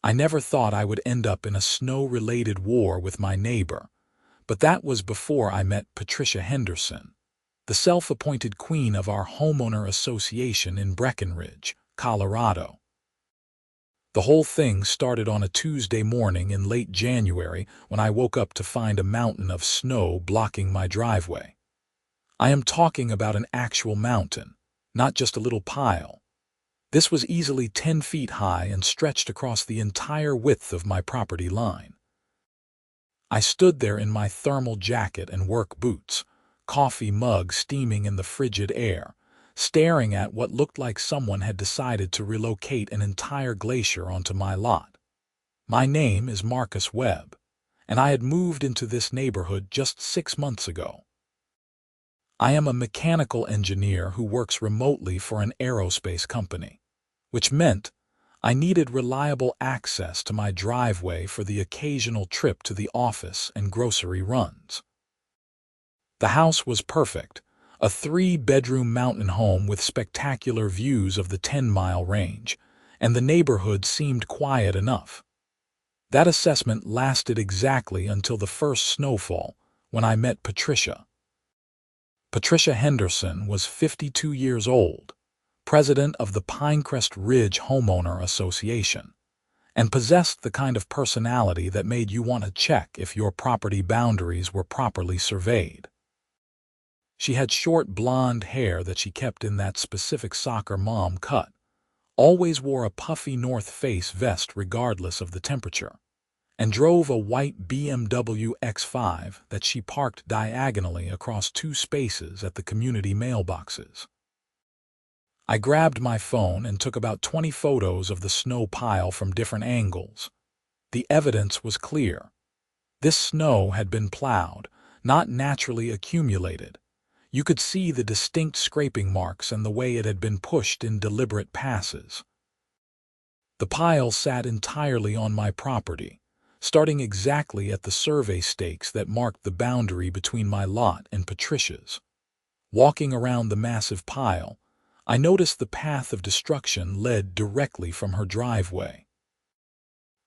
I never thought I would end up in a snow-related war with my neighbor, but that was before I met Patricia Henderson, the self-appointed queen of our homeowner association in Breckenridge, Colorado. The whole thing started on a Tuesday morning in late January when I woke up to find a mountain of snow blocking my driveway. I am talking about an actual mountain, not just a little pile. This was easily 10 feet high and stretched across the entire width of my property line. I stood there in my thermal jacket and work boots, coffee mug steaming in the frigid air, staring at what looked like someone had decided to relocate an entire glacier onto my lot. My name is Marcus Webb, and I had moved into this neighborhood just 6 months ago. I am a mechanical engineer who works remotely for an aerospace company, which meant I needed reliable access to my driveway for the occasional trip to the office and grocery runs. The house was perfect, a 3-bedroom mountain home with spectacular views of the 10-mile range, and the neighborhood seemed quiet enough. That assessment lasted exactly until the first snowfall, when I met Patricia. Patricia Henderson was 52 years old, president of the Pinecrest Ridge Homeowner Association, and possessed the kind of personality that made you want to check if your property boundaries were properly surveyed. She had short blonde hair that she kept in that specific soccer mom cut, always wore a puffy North Face vest regardless of the temperature, and drove a white BMW X5 that she parked diagonally across 2 spaces at the community mailboxes. I grabbed my phone and took about 20 photos of the snow pile from different angles. The evidence was clear. This snow had been plowed, not naturally accumulated. You could see the distinct scraping marks and the way it had been pushed in deliberate passes. The pile sat entirely on my property, starting exactly at the survey stakes that marked the boundary between my lot and Patricia's. Walking around the massive pile, I noticed the path of destruction led directly from her driveway.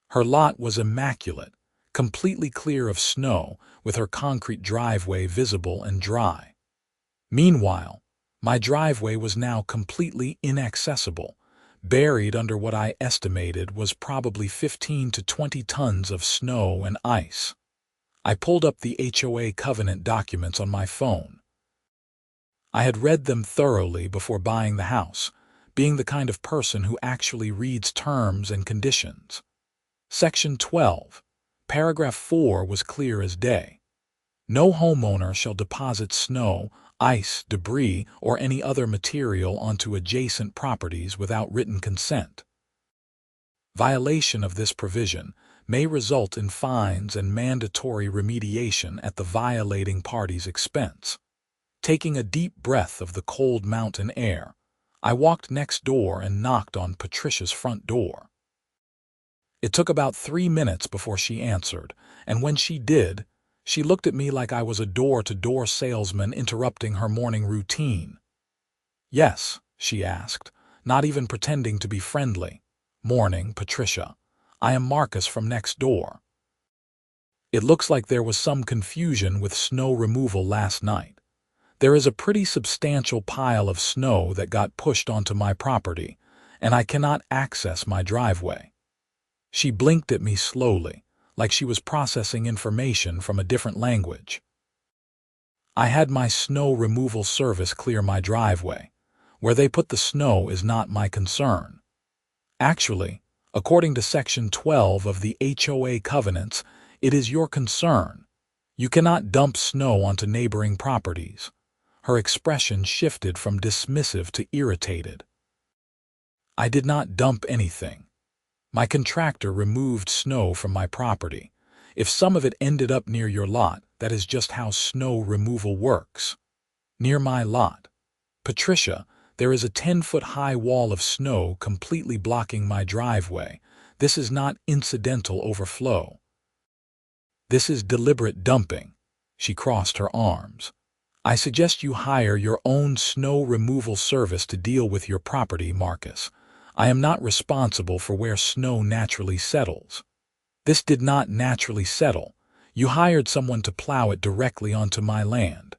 Her lot was immaculate, completely clear of snow, with her concrete driveway visible and dry. Meanwhile, my driveway was now completely inaccessible, buried under what I estimated was probably 15 to 20 tons of snow and ice. I pulled up the HOA covenant documents on my phone. I had read them thoroughly before buying the house, being the kind of person who actually reads terms and conditions. Section 12, paragraph 4 was clear as day. No homeowner shall deposit snow, ice, debris, or any other material onto adjacent properties without written consent. Violation of this provision may result in fines and mandatory remediation at the violating party's expense. Taking a deep breath of the cold mountain air, I walked next door and knocked on Patricia's front door. It took about 3 minutes before she answered, and when she did, she looked at me like I was a door-to-door salesman interrupting her morning routine. "Yes," she asked, not even pretending to be friendly. "Morning, Patricia. I am Marcus from next door. It looks like there was some confusion with snow removal last night. There is a pretty substantial pile of snow that got pushed onto my property, and I cannot access my driveway." She blinked at me slowly, like she was processing information from a different language. "I had my snow removal service clear my driveway. Where they put the snow is not my concern. Actually, according to Section 12 of the HOA covenants, it is your concern. You cannot dump snow onto neighboring properties." Her expression shifted from dismissive to irritated. "I did not dump anything. My contractor removed snow from my property. If some of it ended up near your lot, that is just how snow removal works." "Near my lot, Patricia, there is a 10-foot-high wall of snow completely blocking my driveway. This is not incidental overflow. This is deliberate dumping." She crossed her arms. "I suggest you hire your own snow removal service to deal with your property, Marcus. I am not responsible for where snow naturally settles. This did not naturally settle. You hired someone to plow it directly onto my land.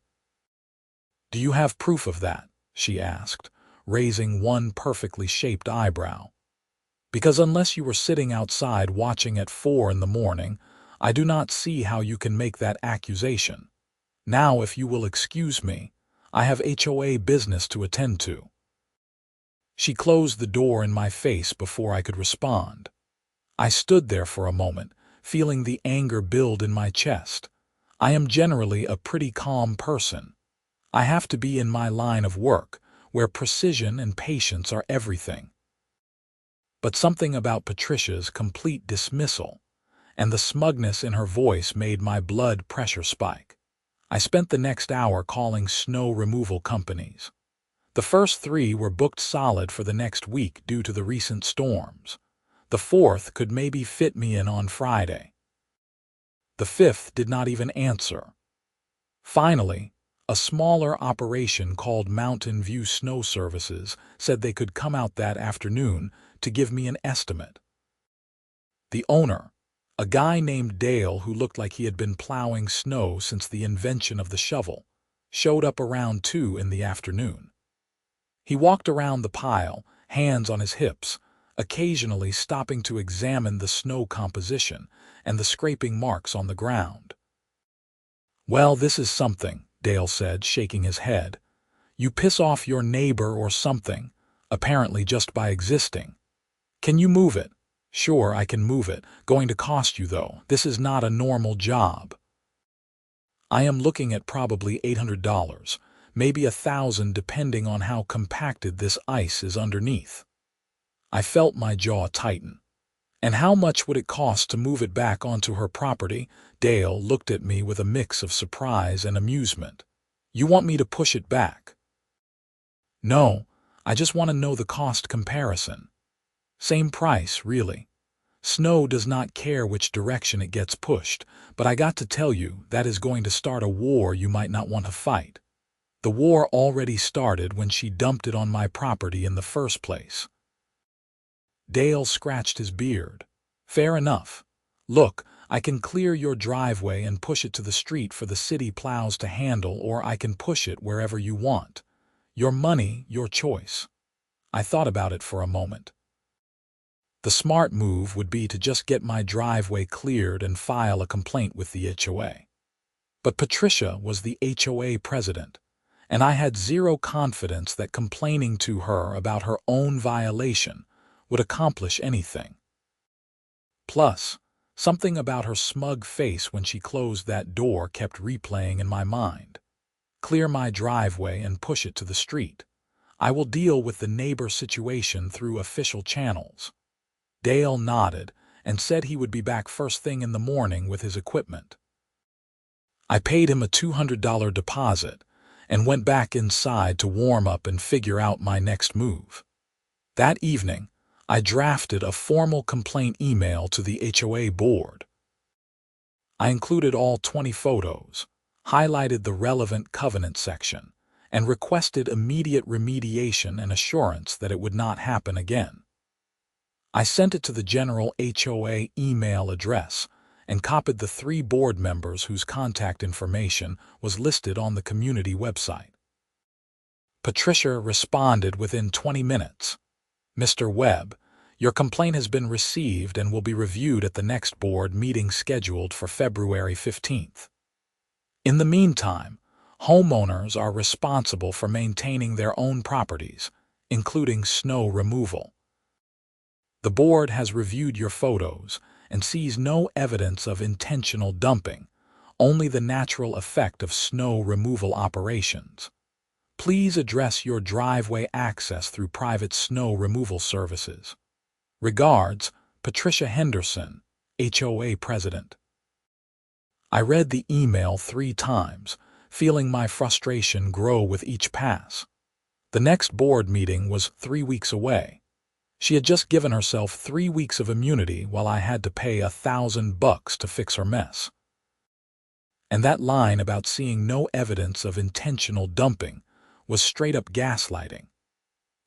Do you have proof of that? She asked, raising one perfectly shaped eyebrow. Because unless you were sitting outside watching at 4 in the morning, I do not see how you can make that accusation. Now, if you will excuse me, I have HOA business to attend to. She closed the door in my face before I could respond. I stood there for a moment, feeling the anger build in my chest. I am generally a pretty calm person. I have to be in my line of work, where precision and patience are everything. But something about Patricia's complete dismissal and the smugness in her voice made my blood pressure spike. I spent the next hour calling snow removal companies. The first 3 were booked solid for the next week due to the recent storms. The 4th could maybe fit me in on Friday. The 5th did not even answer. Finally, a smaller operation called Mountain View Snow Services said they could come out that afternoon to give me an estimate. The owner, a guy named Dale who looked like he had been plowing snow since the invention of the shovel, showed up around 2 in the afternoon. He walked around the pile, hands on his hips, occasionally stopping to examine the snow composition and the scraping marks on the ground. "Well, this is something," Dale said, shaking his head. "You piss off your neighbor or something, apparently just by existing. Can you move it?" "Sure, I can move it. Going to cost you, though. This is not a normal job. I am looking at probably $800, maybe $1,000 depending on how compacted this ice is underneath." I felt my jaw tighten. "And how much would it cost to move it back onto her property?" Dale looked at me with a mix of surprise and amusement. "You want me to push it back?" "No, I just want to know the cost comparison." "Same price, really. Snow does not care which direction it gets pushed, but I got to tell you, that is going to start a war you might not want to fight. The war already started when she dumped it on my property in the first place." Dale scratched his beard. "Fair enough. Look, I can clear your driveway and push it to the street for the city plows to handle, or I can push it wherever you want. Your money, your choice." I thought about it for a moment. The smart move would be to just get my driveway cleared and file a complaint with the HOA. But Patricia was the HOA president, and I had zero confidence that complaining to her about her own violation would accomplish anything. Plus, something about her smug face when she closed that door kept replaying in my mind. Clear my driveway and push it to the street. I will deal with the neighbor situation through official channels. Dale nodded and said he would be back first thing in the morning with his equipment. I paid him a $200 deposit and went back inside to warm up and figure out my next move. That evening, I drafted a formal complaint email to the HOA board. I included all 20 photos, highlighted the relevant covenant section, and requested immediate remediation and assurance that it would not happen again. I sent it to the general HOA email address and copied the 3 board members whose contact information was listed on the community website. Patricia responded within 20 minutes. "Mr. Webb, your complaint has been received and will be reviewed at the next board meeting scheduled for February 15th. In the meantime, homeowners are responsible for maintaining their own properties, including snow removal. The board has reviewed your photos and sees no evidence of intentional dumping, only the natural effect of snow removal operations. Please address your driveway access through private snow removal services. Regards, Patricia Henderson, HOA President." I read the email 3 times, feeling my frustration grow with each pass. The next board meeting was 3 weeks away. She had just given herself 3 weeks of immunity while I had to pay $1,000 to fix her mess. And that line about seeing no evidence of intentional dumping was straight up gaslighting.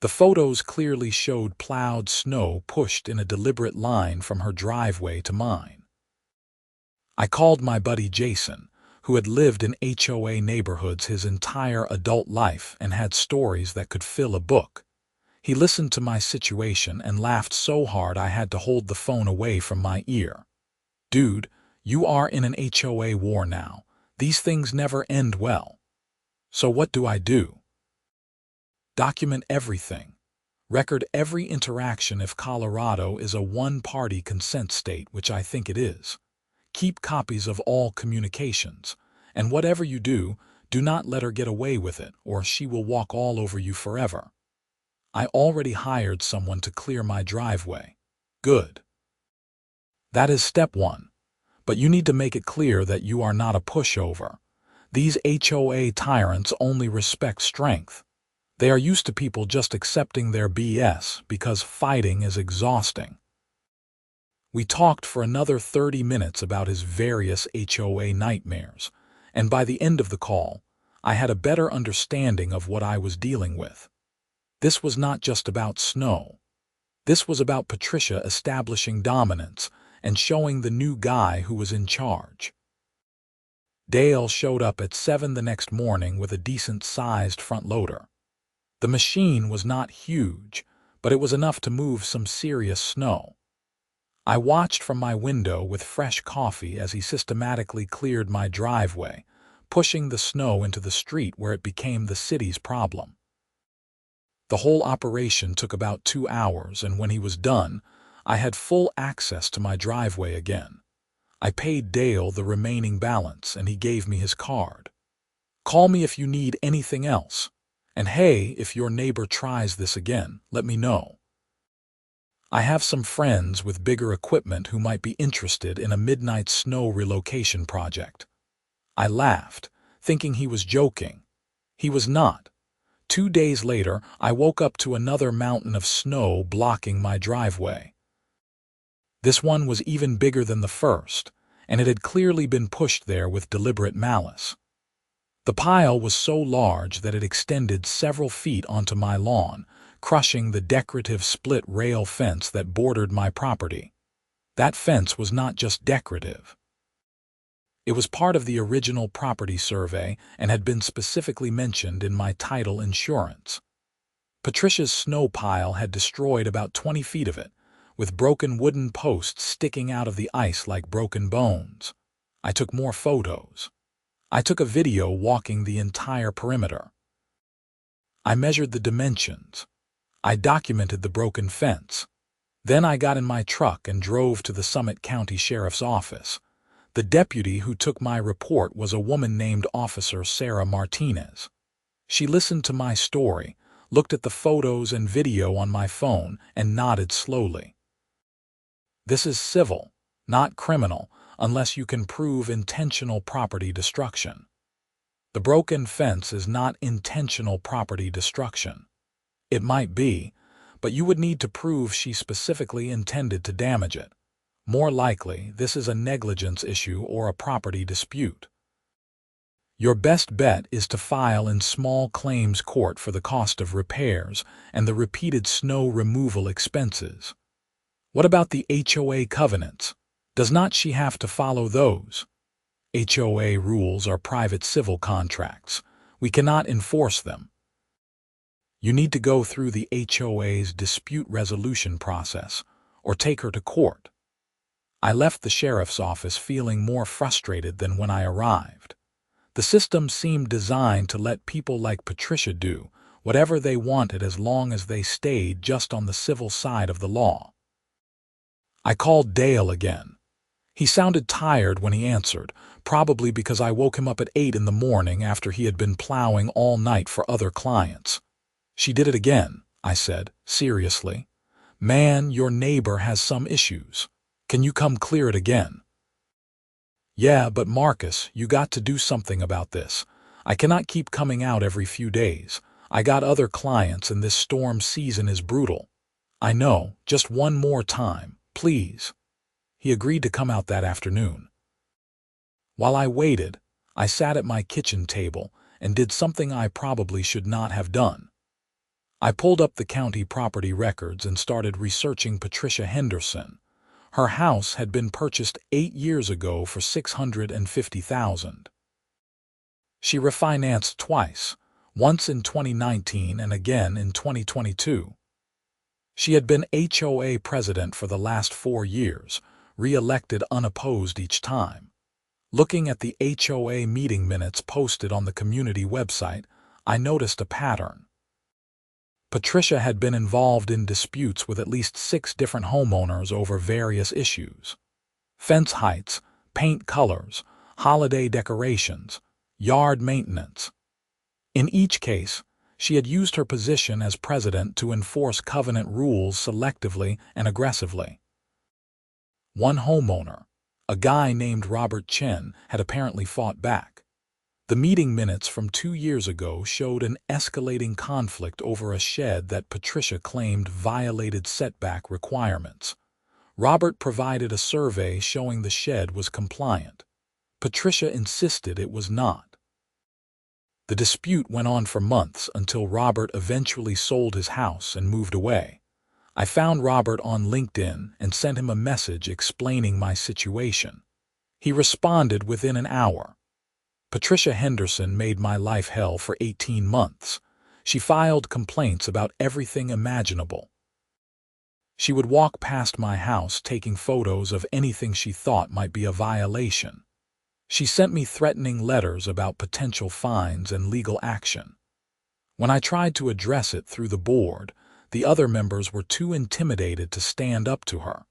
The photos clearly showed plowed snow pushed in a deliberate line from her driveway to mine. I called my buddy Jason, who had lived in HOA neighborhoods his entire adult life and had stories that could fill a book. He listened to my situation and laughed so hard I had to hold the phone away from my ear. "Dude, you are in an HOA war now. These things never end well." "So what do I do?" "Document everything. Record every interaction if Colorado is a one-party consent state, which I think it is. Keep copies of all communications, and whatever you do not let her get away with it, or she will walk all over you forever." "I already hired someone to clear my driveway." "Good. That is step one. But you need to make it clear that you are not a pushover. These HOA tyrants only respect strength. They are used to people just accepting their BS because fighting is exhausting." We talked for another 30 minutes about his various HOA nightmares, and by the end of the call, I had a better understanding of what I was dealing with. This was not just about snow. This was about Patricia establishing dominance and showing the new guy who was in charge. Dale showed up at 7 the next morning with a decent-sized front loader. The machine was not huge, but it was enough to move some serious snow. I watched from my window with fresh coffee as he systematically cleared my driveway, pushing the snow into the street where it became the city's problem. The whole operation took about 2 hours, and when he was done, I had full access to my driveway again. I paid Dale the remaining balance, and he gave me his card. "Call me if you need anything else. And hey, if your neighbor tries this again, let me know. I have some friends with bigger equipment who might be interested in a midnight snow relocation project." I laughed, thinking he was joking. He was not. 2 days later, I woke up to another mountain of snow blocking my driveway. This one was even bigger than the first, and it had clearly been pushed there with deliberate malice. The pile was so large that it extended several feet onto my lawn, crushing the decorative split rail fence that bordered my property. That fence was not just decorative. It was part of the original property survey and had been specifically mentioned in my title insurance. Patricia's snow pile had destroyed about 20 feet of it, with broken wooden posts sticking out of the ice like broken bones. I took more photos. I took a video walking the entire perimeter. I measured the dimensions. I documented the broken fence. Then I got in my truck and drove to the Summit County Sheriff's Office. The deputy who took my report was a woman named Officer Sarah Martinez. She listened to my story, looked at the photos and video on my phone, and nodded slowly. "This is civil, not criminal, unless you can prove intentional property destruction. The broken fence is not intentional property destruction. It might be, but you would need to prove she specifically intended to damage it. More likely, this is a negligence issue or a property dispute. Your best bet is to file in small claims court for the cost of repairs and the repeated snow removal expenses. What about the HOA covenants? Does not she have to follow those? HOA rules are private civil contracts. We cannot enforce them. You need to go through the HOA's dispute resolution process or take her to court." I left the sheriff's office feeling more frustrated than when I arrived. The system seemed designed to let people like Patricia do whatever they wanted as long as they stayed just on the civil side of the law. I called Dale again. He sounded tired when he answered, probably because I woke him up at 8 in the morning after he had been plowing all night for other clients. "She did it again," I said, seriously. "Man, your neighbor has some issues. Can you come clear it again?" "Yeah, but Marcus, you got to do something about this. I cannot keep coming out every few days. I got other clients and this storm season is brutal." "I know, just one more time, please." He agreed to come out that afternoon. While I waited, I sat at my kitchen table and did something I probably should not have done. I pulled up the county property records and started researching Patricia Henderson. Her house had been purchased 8 years ago for $650,000. She refinanced twice, once in 2019 and again in 2022. She had been HOA president for the last 4 years, re-elected unopposed each time. Looking at the HOA meeting minutes posted on the community website, I noticed a pattern. Patricia had been involved in disputes with at least 6 different homeowners over various issues: fence heights, paint colors, holiday decorations, yard maintenance. In each case, she had used her position as president to enforce covenant rules selectively and aggressively. One homeowner, a guy named Robert Chen, had apparently fought back. The meeting minutes from 2 years ago showed an escalating conflict over a shed that Patricia claimed violated setback requirements. Robert provided a survey showing the shed was compliant. Patricia insisted it was not. The dispute went on for months until Robert eventually sold his house and moved away. I found Robert on LinkedIn and sent him a message explaining my situation. He responded within an hour. Patricia Henderson made my life hell for 18 months. She filed complaints about everything imaginable. She would walk past my house taking photos of anything she thought might be a violation. She sent me threatening letters about potential fines and legal action. When I tried to address it through the board, the other members were too intimidated to stand up to her.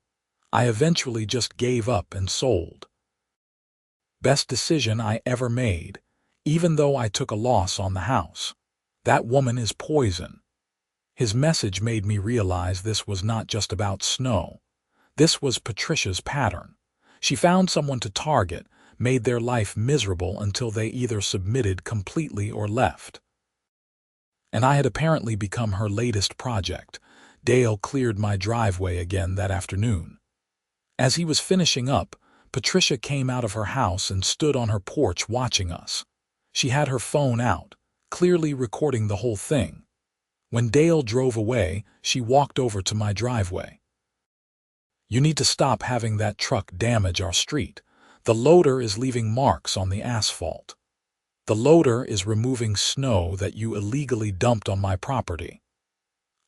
I eventually just gave up and sold. Best decision I ever made, even though I took a loss on the house. That woman is poison. His message made me realize this was not just about snow. This was Patricia's pattern. She found someone to target, made their life miserable until they either submitted completely or left. And I had apparently become her latest project. Dale cleared my driveway again that afternoon. As he was finishing up, Patricia came out of her house and stood on her porch watching us. She had her phone out, clearly recording the whole thing. When Dale drove away, she walked over to my driveway. "You need to stop having that truck damage our street. The loader is leaving marks on the asphalt. The loader is removing snow that you illegally dumped on my property."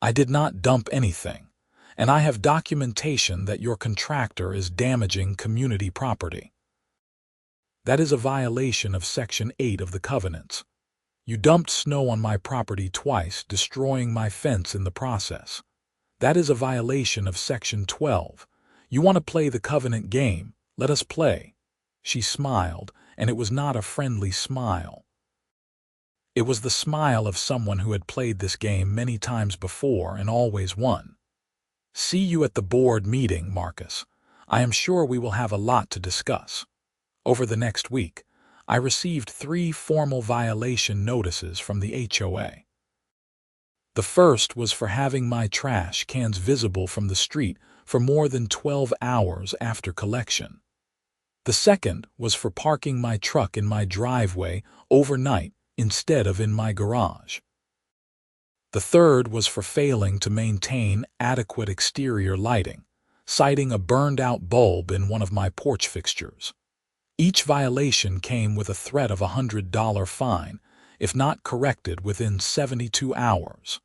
"I did not dump anything, and I have documentation that your contractor is damaging community property. That is a violation of Section 8 of the covenants. You dumped snow on my property twice, destroying my fence in the process. That is a violation of Section 12. You want to play the covenant game? Let us play." She smiled, and it was not a friendly smile. It was the smile of someone who had played this game many times before and always won. "See you at the board meeting, Marcus. I am sure we will have a lot to discuss." Over the next week, I received 3 formal violation notices from the HOA. The first was for having my trash cans visible from the street for more than 12 hours after collection. The second was for parking my truck in my driveway overnight instead of in my garage. The third was for failing to maintain adequate exterior lighting, citing a burned-out bulb in one of my porch fixtures. Each violation came with a threat of a $100 fine, if not corrected within 72 hours.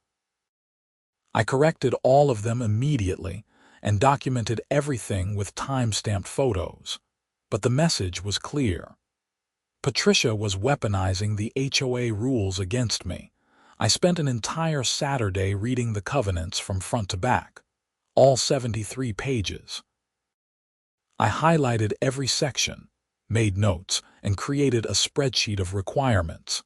I corrected all of them immediately and documented everything with time-stamped photos. But the message was clear. Patricia was weaponizing the HOA rules against me. I spent an entire Saturday reading the covenants from front to back, all 73 pages. I highlighted every section, made notes, and created a spreadsheet of requirements.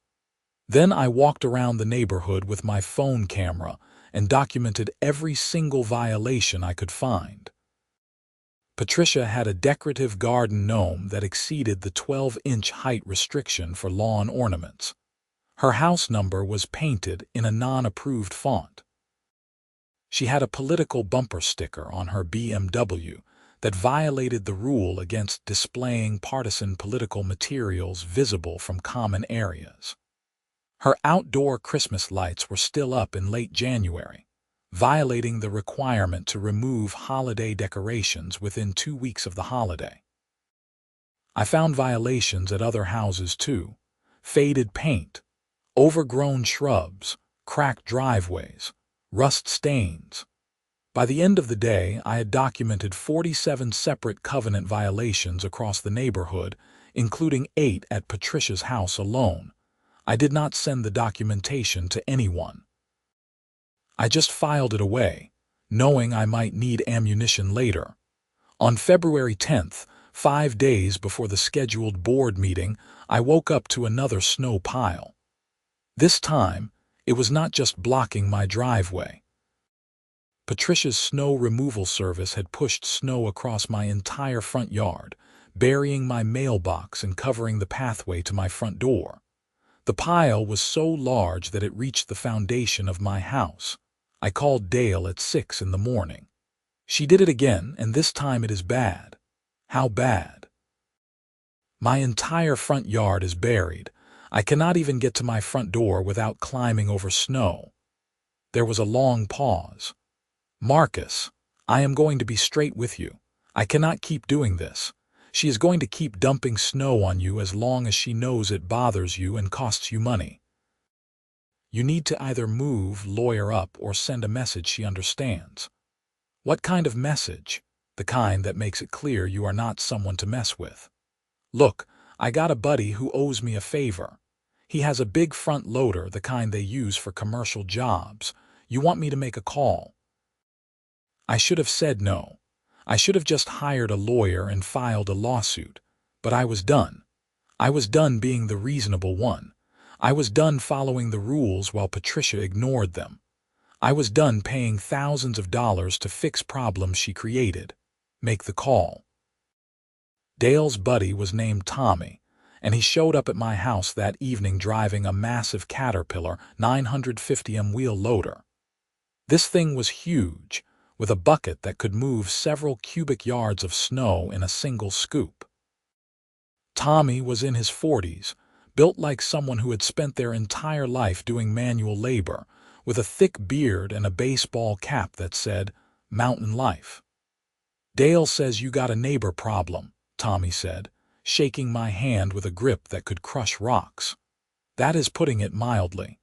Then I walked around the neighborhood with my phone camera and documented every single violation I could find. Patricia had a decorative garden gnome that exceeded the 12-inch height restriction for lawn ornaments. Her house number was painted in a non-approved font. She had a political bumper sticker on her BMW that violated the rule against displaying partisan political materials visible from common areas. Her outdoor Christmas lights were still up in late January, violating the requirement to remove holiday decorations within 2 weeks of the holiday. I found violations at other houses too: faded paint, overgrown shrubs, cracked driveways, rust stains. By the end of the day, I had documented 47 separate covenant violations across the neighborhood, including 8 at Patricia's house alone. I did not send the documentation to anyone. I just filed it away, knowing I might need ammunition later. On February 10th, 5 days before the scheduled board meeting, I woke up to another snow pile. This time, it was not just blocking my driveway. Patricia's snow removal service had pushed snow across my entire front yard, burying my mailbox and covering the pathway to my front door. The pile was so large that it reached the foundation of my house. I called Dale at 6 in the morning. She did it again, and this time it is bad. How bad? My entire front yard is buried. I cannot even get to my front door without climbing over snow. There was a long pause. Marcus, I am going to be straight with you. I cannot keep doing this. She is going to keep dumping snow on you as long as she knows it bothers you and costs you money. You need to either move, lawyer up, or send a message she understands. What kind of message? The kind that makes it clear you are not someone to mess with. Look, I got a buddy who owes me a favor. He has a big front loader, the kind they use for commercial jobs. You want me to make a call? I should have said no. I should have just hired a lawyer and filed a lawsuit. But I was done. I was done being the reasonable one. I was done following the rules while Patricia ignored them. I was done paying thousands of dollars to fix problems she created. Make the call. Dale's buddy was named Tommy, and he showed up at my house that evening driving a massive Caterpillar 950M wheel loader. This thing was huge, with a bucket that could move several cubic yards of snow in a single scoop. Tommy was in his 40s, built like someone who had spent their entire life doing manual labor, with a thick beard and a baseball cap that said, "Mountain Life." "Dale says you got a neighbor problem," Tommy said, shaking my hand with a grip that could crush rocks. That is putting it mildly.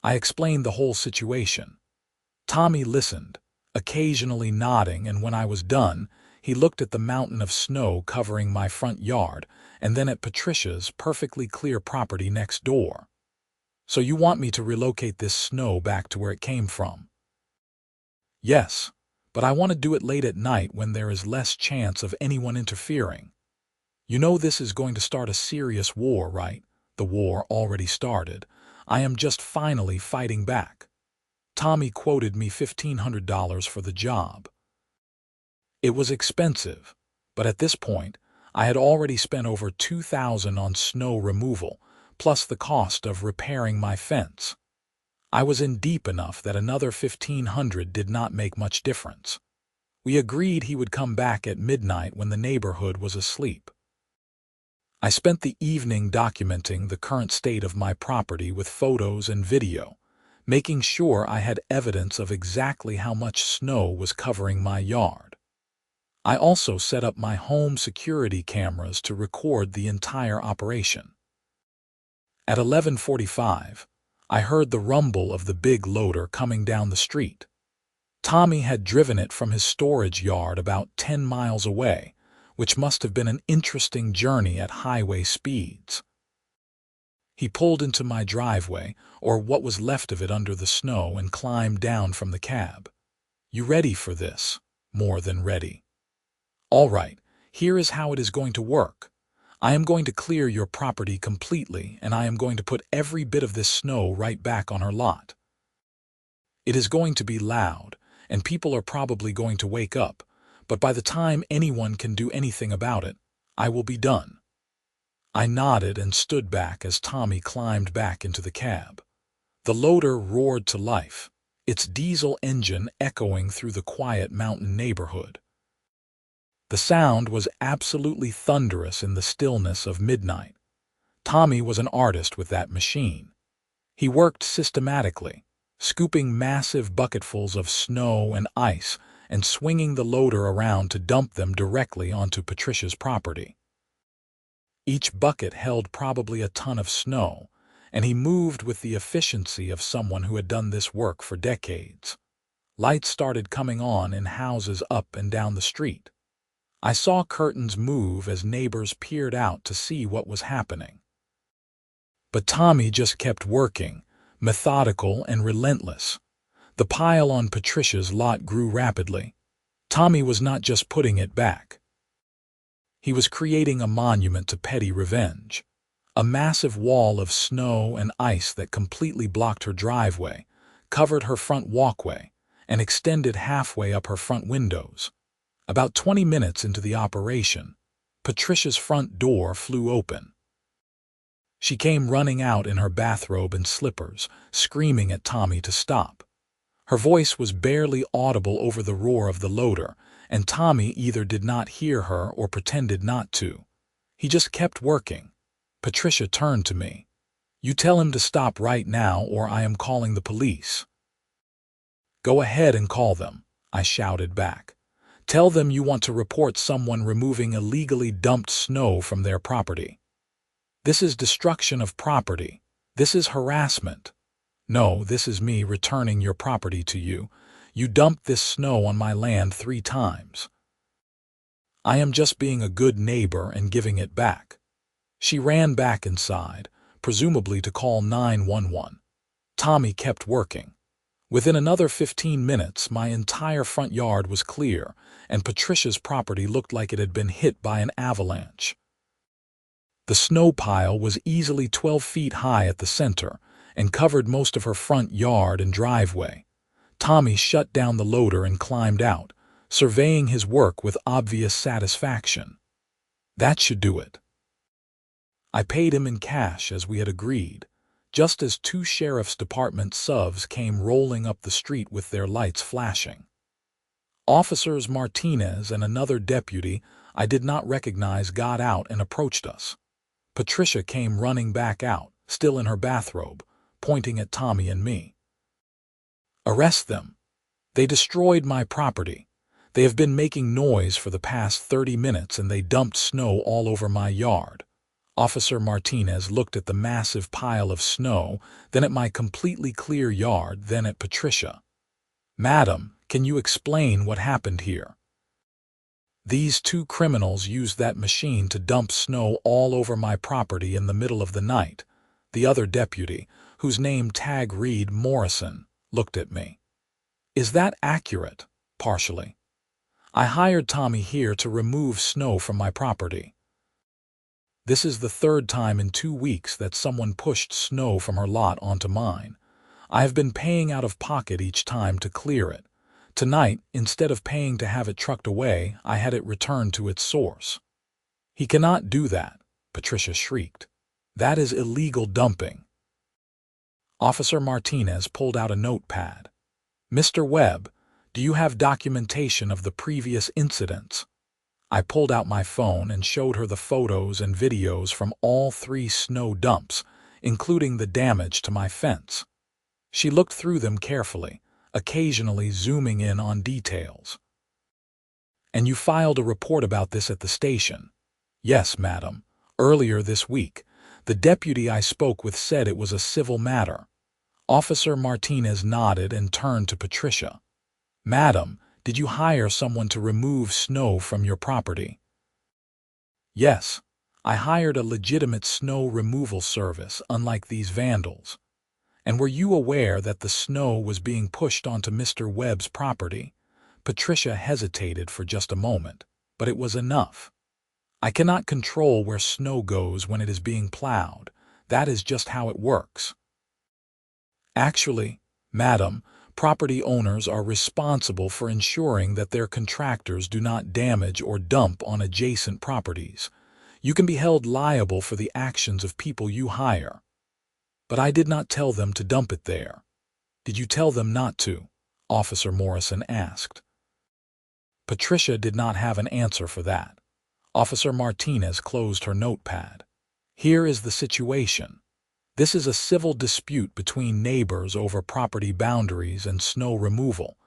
I explained the whole situation. Tommy listened, occasionally nodding, and when I was done, he looked at the mountain of snow covering my front yard and then at Patricia's perfectly clear property next door. "So you want me to relocate this snow back to where it came from?" "Yes, but I want to do it late at night when there is less chance of anyone interfering. You know this is going to start a serious war, right? The war already started. I am just finally fighting back." Tommy quoted me $1,500 for the job. It was expensive, but at this point, I had already spent over $2,000 on snow removal, plus the cost of repairing my fence. I was in deep enough that another $1,500 did not make much difference. We agreed he would come back at midnight when the neighborhood was asleep. I spent the evening documenting the current state of my property with photos and video, making sure I had evidence of exactly how much snow was covering my yard. I also set up my home security cameras to record the entire operation. At 11:45, I heard the rumble of the big loader coming down the street. Tommy had driven it from his storage yard about 10 miles away, which must have been an interesting journey at highway speeds. He pulled into my driveway, or what was left of it under the snow, and climbed down from the cab. "You ready for this?" "More than ready." "All right, here is how it is going to work. I am going to clear your property completely, and I am going to put every bit of this snow right back on her lot. It is going to be loud, and people are probably going to wake up, but by the time anyone can do anything about it, I will be done." I nodded and stood back as Tommy climbed back into the cab. The loader roared to life, its diesel engine echoing through the quiet mountain neighborhood. The sound was absolutely thunderous in the stillness of midnight. Tommy was an artist with that machine. He worked systematically, scooping massive bucketfuls of snow and ice and swinging the loader around to dump them directly onto Patricia's property. Each bucket held probably a ton of snow, and he moved with the efficiency of someone who had done this work for decades. Lights started coming on in houses up and down the street. I saw curtains move as neighbors peered out to see what was happening. But Tommy just kept working, methodical and relentless. The pile on Patricia's lot grew rapidly. Tommy was not just putting it back. He was creating a monument to petty revenge. A massive wall of snow and ice that completely blocked her driveway, covered her front walkway, and extended halfway up her front windows. About 20 minutes into the operation, Patricia's front door flew open. She came running out in her bathrobe and slippers, screaming at Tommy to stop. Her voice was barely audible over the roar of the loader, and Tommy either did not hear her or pretended not to. He just kept working. Patricia turned to me. "You tell him to stop right now or I am calling the police." "Go ahead and call them," I shouted back. "Tell them you want to report someone removing illegally dumped snow from their property. This is destruction of property. This is harassment. No, this is me returning your property to you. You dumped this snow on my land 3 times. I am just being a good neighbor and giving it back." She ran back inside, presumably to call 911. Tommy kept working. Within another 15 minutes, my entire front yard was clear, and Patricia's property looked like it had been hit by an avalanche. The snow pile was easily 12 feet high at the center and covered most of her front yard and driveway. Tommy shut down the loader and climbed out, surveying his work with obvious satisfaction. That should do it. I paid him in cash as we had agreed, just as 2 sheriff's department SUVs came rolling up the street with their lights flashing. Officers Martinez and another deputy I did not recognize got out and approached us. Patricia came running back out, still in her bathrobe, pointing at Tommy and me. "Arrest them. They destroyed my property. They have been making noise for the past 30 minutes and they dumped snow all over my yard." Officer Martinez looked at the massive pile of snow, then at my completely clear yard, then at Patricia. "Madam, can you explain what happened here?" "These 2 criminals used that machine to dump snow all over my property in the middle of the night." The other deputy, whose name Tag Reed Morrison, looked at me. "Is that accurate?" "Partially. I hired Tommy here to remove snow from my property. This is the 3rd time in 2 weeks that someone pushed snow from her lot onto mine. I have been paying out of pocket each time to clear it. Tonight, instead of paying to have it trucked away, I had it returned to its source." "He cannot do that," Patricia shrieked. "That is illegal dumping." Officer Martinez pulled out a notepad. "Mr. Webb, do you have documentation of the previous incidents?" I pulled out my phone and showed her the photos and videos from all 3 snow dumps, including the damage to my fence. She looked through them carefully, occasionally zooming in on details. "And you filed a report about this at the station?" "Yes, madam. Earlier this week, the deputy I spoke with said it was a civil matter." Officer Martinez nodded and turned to Patricia. "Madam, did you hire someone to remove snow from your property?" "Yes. I hired a legitimate snow removal service, unlike these vandals." "And were you aware that the snow was being pushed onto Mr. Webb's property?" Patricia hesitated for just a moment, but it was enough. "I cannot control where snow goes when it is being plowed. That is just how it works." "Actually, madam, property owners are responsible for ensuring that their contractors do not damage or dump on adjacent properties. You can be held liable for the actions of people you hire." "But I did not tell them to dump it there." "Did you tell them not to?" Officer Morrison asked. Patricia did not have an answer for that. Officer Martinez closed her notepad. Here is the situation. This is a civil dispute between neighbors over property boundaries and snow removal.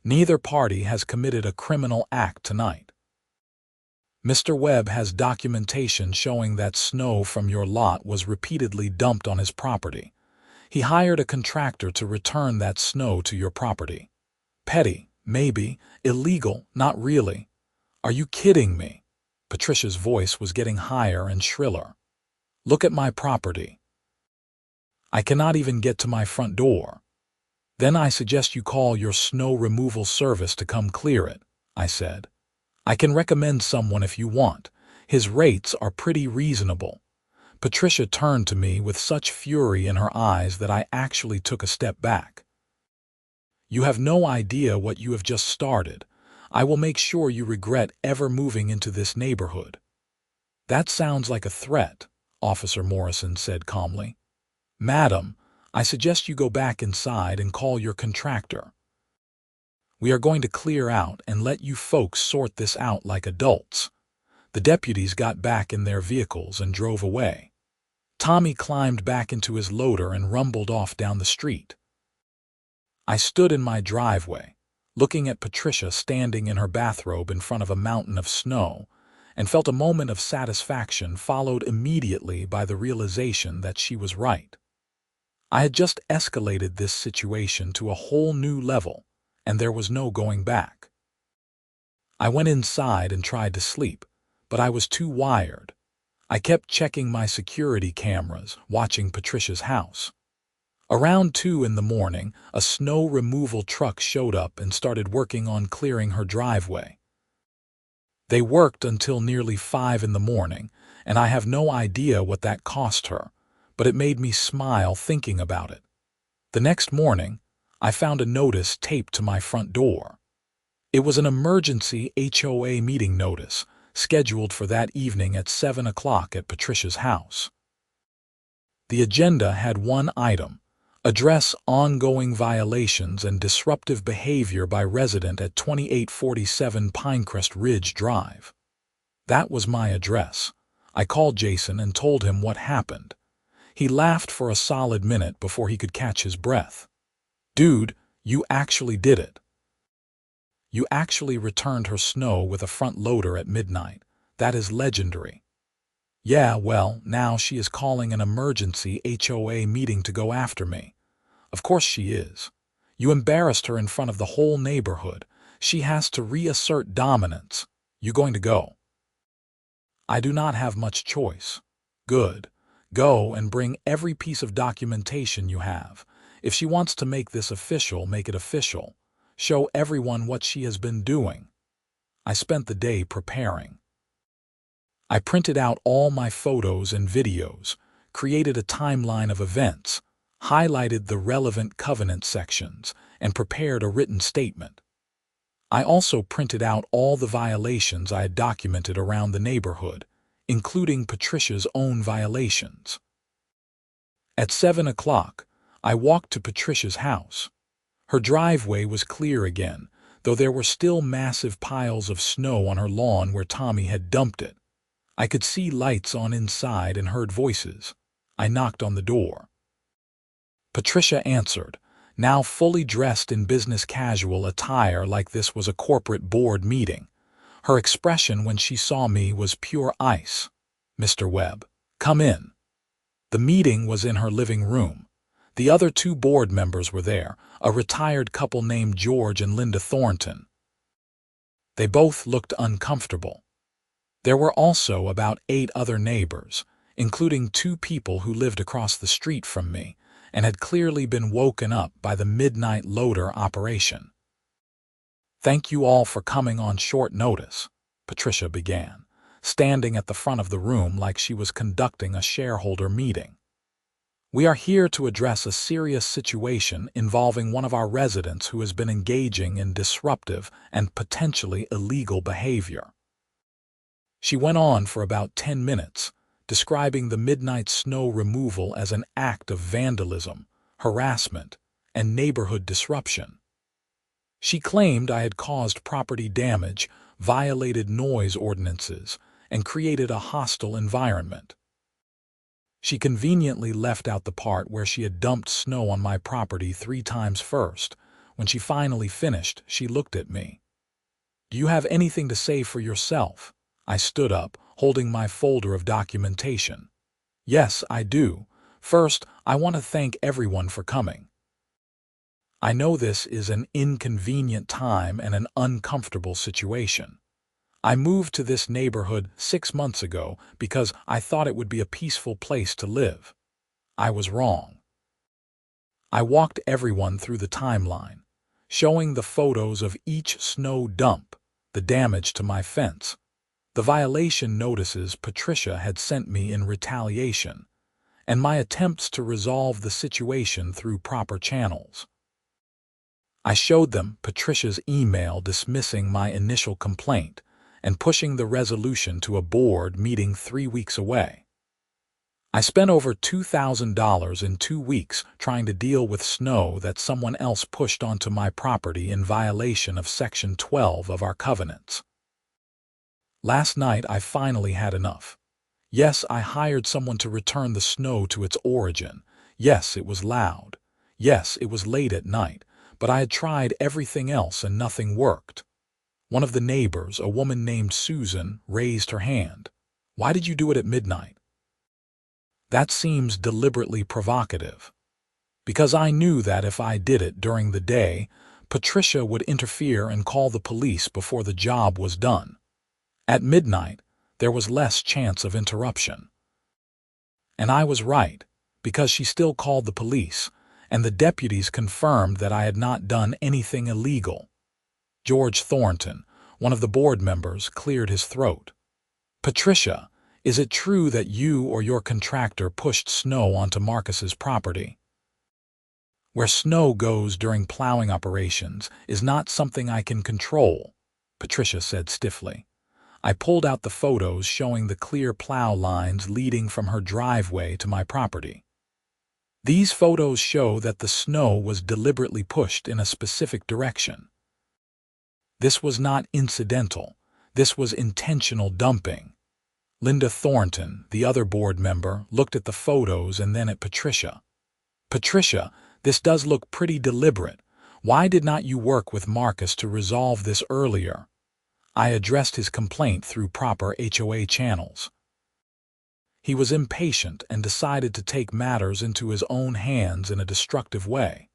Neither party has committed a criminal act tonight. Mr. Webb has documentation showing that snow from your lot was repeatedly dumped on his property. He hired a contractor to return that snow to your property. Petty, maybe. Illegal, not really. Are you kidding me? Patricia's voice was getting higher and shriller. Look at my property. I cannot even get to my front door. Then I suggest you call your snow removal service to come clear it, I said. I can recommend someone if you want. His rates are pretty reasonable. Patricia turned to me with such fury in her eyes that I actually took a step back. You have no idea what you have just started. I will make sure you regret ever moving into this neighborhood. That sounds like a threat, Officer Morrison said calmly. Madam, I suggest you go back inside and call your contractor. We are going to clear out and let you folks sort this out like adults. The deputies got back in their vehicles and drove away. Tommy climbed back into his loader and rumbled off down the street. I stood in my driveway, looking at Patricia standing in her bathrobe in front of a mountain of snow, and felt a moment of satisfaction followed immediately by the realization that she was right. I had just escalated this situation to a whole new level, and there was no going back. I went inside and tried to sleep, but I was too wired. I kept checking my security cameras, watching Patricia's house. Around 2 in the morning, a snow removal truck showed up and started working on clearing her driveway. They worked until nearly 5 in the morning, and I have no idea what that cost her, but it made me smile thinking about it. The next morning, I found a notice taped to my front door. It was an emergency HOA meeting notice, scheduled for that evening at 7 o'clock at Patricia's house. The agenda had one item: address ongoing violations and disruptive behavior by resident at 2847 Pinecrest Ridge Drive. That was my address. I called Jason and told him what happened. He laughed for a solid minute before he could catch his breath. Dude, you actually did it. You actually returned her snow with a front loader at midnight. That is legendary. Yeah, well, now she is calling an emergency HOA meeting to go after me. Of course she is. You embarrassed her in front of the whole neighborhood. She has to reassert dominance. You going to go? I do not have much choice. Good. Go and bring every piece of documentation you have. If she wants to make this official, make it official. Show everyone what she has been doing. I spent the day preparing. I printed out all my photos and videos, created a timeline of events, highlighted the relevant covenant sections, and prepared a written statement. I also printed out all the violations I had documented around the neighborhood, including Patricia's own violations. At 7 o'clock, I walked to Patricia's house. Her driveway was clear again, though there were still massive piles of snow on her lawn where Tommy had dumped it. I could see lights on inside and heard voices. I knocked on the door. Patricia answered, now fully dressed in business casual attire like this was a corporate board meeting. Her expression when she saw me was pure ice. Mr. Webb, come in. The meeting was in her living room. The other 2 board members were there, a retired couple named George and Linda Thornton. They both looked uncomfortable. There were also about 8 other neighbors, including 2 people who lived across the street from me and had clearly been woken up by the midnight loader operation. Thank you all for coming on short notice, Patricia began, standing at the front of the room like she was conducting a shareholder meeting. We are here to address a serious situation involving one of our residents who has been engaging in disruptive and potentially illegal behavior. She went on for about 10 minutes, describing the midnight snow removal as an act of vandalism, harassment, and neighborhood disruption. She claimed I had caused property damage, violated noise ordinances, and created a hostile environment. She conveniently left out the part where she had dumped snow on my property 3 times first. When she finally finished, she looked at me. "Do you have anything to say for yourself?" I stood up, holding my folder of documentation. "Yes, I do. First, I want to thank everyone for coming. I know this is an inconvenient time and an uncomfortable situation. I moved to this neighborhood 6 months ago because I thought it would be a peaceful place to live. I was wrong." I walked everyone through the timeline, showing the photos of each snow dump, the damage to my fence, the violation notices Patricia had sent me in retaliation, and my attempts to resolve the situation through proper channels. I showed them Patricia's email dismissing my initial complaint and pushing the resolution to a board meeting 3 weeks away. I spent over $2,000 in 2 weeks trying to deal with snow that someone else pushed onto my property in violation of Section 12 of our covenants. Last night I finally had enough. Yes, I hired someone to return the snow to its origin. Yes, it was loud. Yes, it was late at night, but I had tried everything else and nothing worked. One of the neighbors, a woman named Susan, raised her hand. "Why did you do it at midnight?" That seems deliberately provocative. Because I knew that if I did it during the day, Patricia would interfere and call the police before the job was done. At midnight, there was less chance of interruption. And I was right, because she still called the police, and the deputies confirmed that I had not done anything illegal. George Thornton, one of the board members, cleared his throat. "Patricia, is it true that you or your contractor pushed snow onto Marcus's property?" "Where snow goes during plowing operations is not something I can control," Patricia said stiffly. I pulled out the photos showing the clear plow lines leading from her driveway to my property. These photos show that the snow was deliberately pushed in a specific direction. This was not incidental. This was intentional dumping. Linda Thornton, the other board member, looked at the photos and then at Patricia. "Patricia, this does look pretty deliberate. Why did not you work with Marcus to resolve this earlier?" I addressed his complaint through proper HOA channels. He was impatient and decided to take matters into his own hands in a destructive way.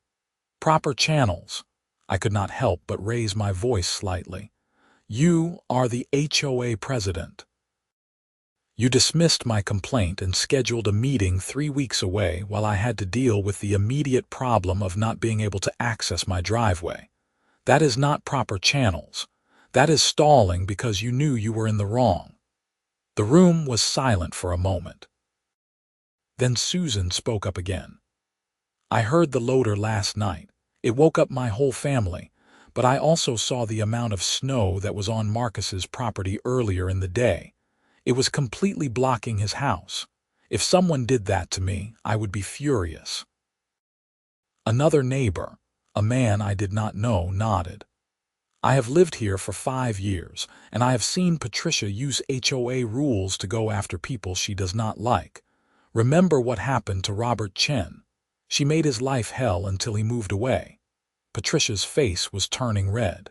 Proper channels. I could not help but raise my voice slightly. "You are the HOA president. You dismissed my complaint and scheduled a meeting 3 weeks away while I had to deal with the immediate problem of not being able to access my driveway. That is not proper channels. That is stalling because you knew you were in the wrong." The room was silent for a moment. Then Susan spoke up again. "I heard the loader last night. It woke up my whole family, but I also saw the amount of snow that was on Marcus's property earlier in the day. It was completely blocking his house. If someone did that to me, I would be furious." Another neighbor, a man I did not know, nodded. "I have lived here for 5 years, and I have seen Patricia use HOA rules to go after people she does not like. Remember what happened to Robert Chen. She made his life hell until he moved away." Patricia's face was turning red.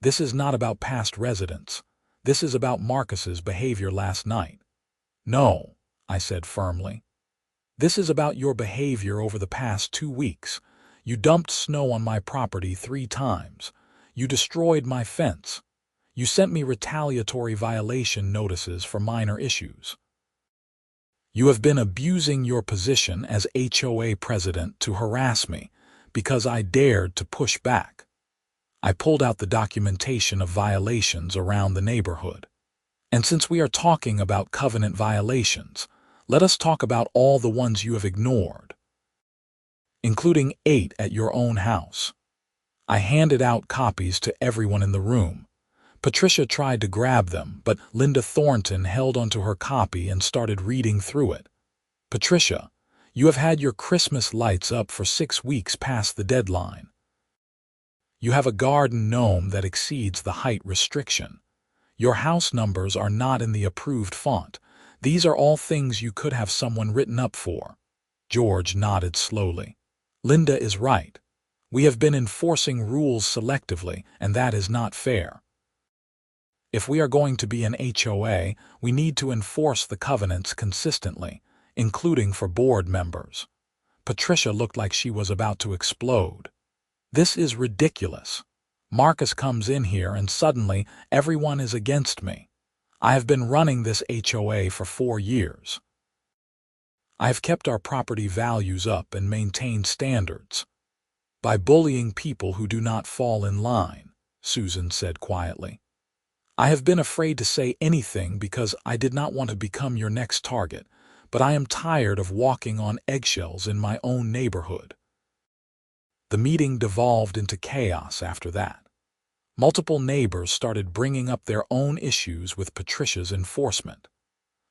"This is not about past residents. This is about Marcus's behavior last night." "No," I said firmly. "This is about your behavior over the past 2 weeks. You dumped snow on my property 3 times. You destroyed my fence. You sent me retaliatory violation notices for minor issues. You have been abusing your position as HOA president to harass me because I dared to push back." I pulled out the documentation of violations around the neighborhood. "And since we are talking about covenant violations, let us talk about all the ones you have ignored, including 8 at your own house." I handed out copies to everyone in the room. Patricia tried to grab them, but Linda Thornton held onto her copy and started reading through it. "Patricia, you have had your Christmas lights up for 6 weeks past the deadline. You have a garden gnome that exceeds the height restriction. Your house numbers are not in the approved font. These are all things you could have someone written up for. George nodded slowly. Linda is right. We have been enforcing rules selectively, and that is not fair. If we are going to be an HOA, we need to enforce the covenants consistently, including for board members. Patricia looked like she was about to explode. This is ridiculous. Marcus comes in here and suddenly everyone is against me. I have been running this HOA for 4 years. I have kept our property values up and maintained standards. By bullying people who do not fall in line, Susan said quietly. I have been afraid to say anything because I did not want to become your next target, but I am tired of walking on eggshells in my own neighborhood. The meeting devolved into chaos after that. Multiple neighbors started bringing up their own issues with Patricia's enforcement.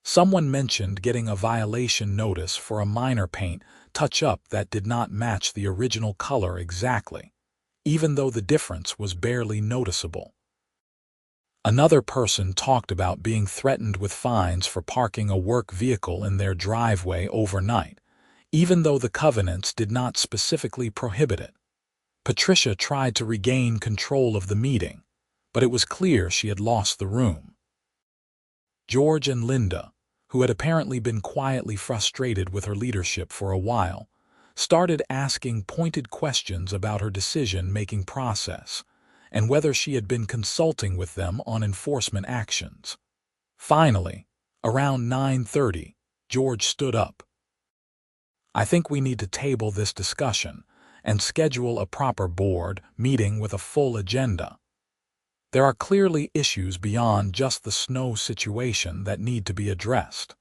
Someone mentioned getting a violation notice for a minor paint touch-up that did not match the original color exactly, even though the difference was barely noticeable. Another person talked about being threatened with fines for parking a work vehicle in their driveway overnight, even though the covenants did not specifically prohibit it. Patricia tried to regain control of the meeting, but it was clear she had lost the room. George and Linda, who had apparently been quietly frustrated with her leadership for a while, started asking pointed questions about her decision-making process and whether she had been consulting with them on enforcement actions. Finally, around 9:30, George stood up. I think we need to table this discussion and schedule a proper board meeting with a full agenda. There are clearly issues beyond just the snow situation that need to be addressed.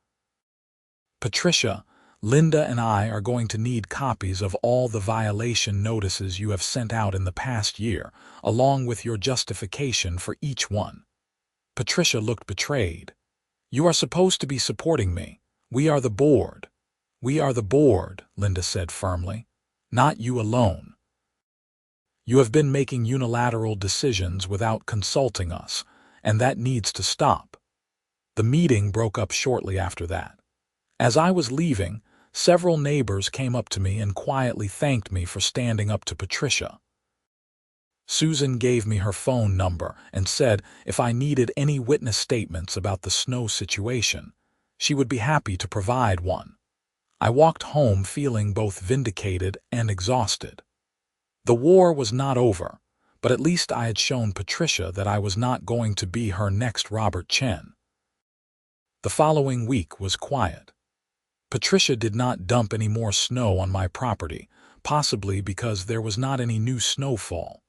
Patricia, Linda and I are going to need copies of all the violation notices you have sent out in the past year, along with your justification for each one. Patricia looked betrayed. You are supposed to be supporting me. We are the board. We are the board, Linda said firmly. Not you alone. You have been making unilateral decisions without consulting us, and that needs to stop. The meeting broke up shortly after that. As I was leaving, several neighbors came up to me and quietly thanked me for standing up to Patricia. Susan gave me her phone number and said if I needed any witness statements about the snow situation, she would be happy to provide one. I walked home feeling both vindicated and exhausted. The war was not over, but at least I had shown Patricia that I was not going to be her next Robert Chen. The following week was quiet. Patricia did not dump any more snow on my property, possibly because there was not any new snowfall.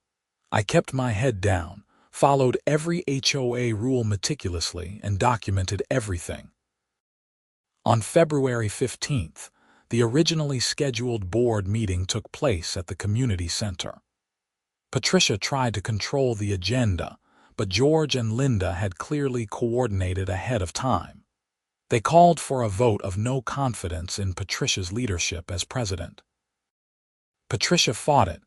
I kept my head down, followed every HOA rule meticulously, and documented everything. On February 15th, the originally scheduled board meeting took place at the community center. Patricia tried to control the agenda, but George and Linda had clearly coordinated ahead of time. They called for a vote of no confidence in Patricia's leadership as president. Patricia fought it,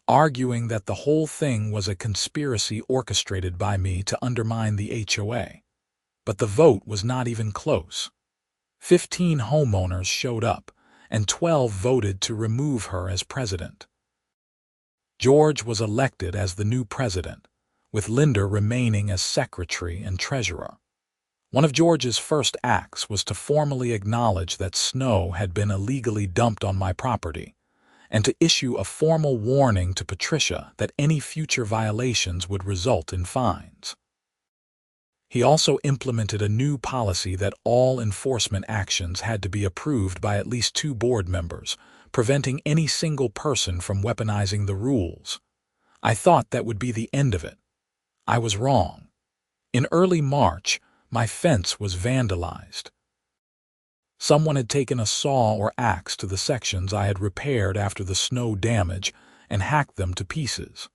arguing that the whole thing was a conspiracy orchestrated by me to undermine the HOA. But the vote was not even close. 15 homeowners showed up, and 12 voted to remove her as president. George was elected as the new president, with Linda remaining as secretary and treasurer. One of George's first acts was to formally acknowledge that snow had been illegally dumped on my property, and to issue a formal warning to Patricia that any future violations would result in fines. He also implemented a new policy that all enforcement actions had to be approved by at least 2 board members, preventing any single person from weaponizing the rules. I thought that would be the end of it. I was wrong. In early March, my fence was vandalized. Someone had taken a saw or axe to the sections I had repaired after the snow damage and hacked them to pieces.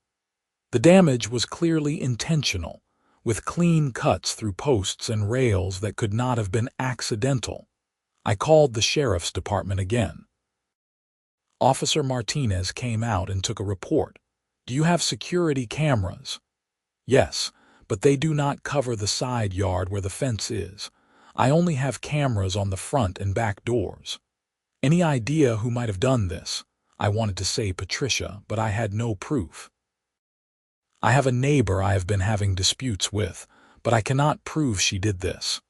The damage was clearly intentional, with clean cuts through posts and rails that could not have been accidental. I called the sheriff's department again. Officer Martinez came out and took a report. Do you have security cameras? Yes, but they do not cover the side yard where the fence is. I only have cameras on the front and back doors. Any idea who might have done this? I wanted to say Patricia, but I had no proof. I have a neighbor I have been having disputes with, but I cannot prove she did this.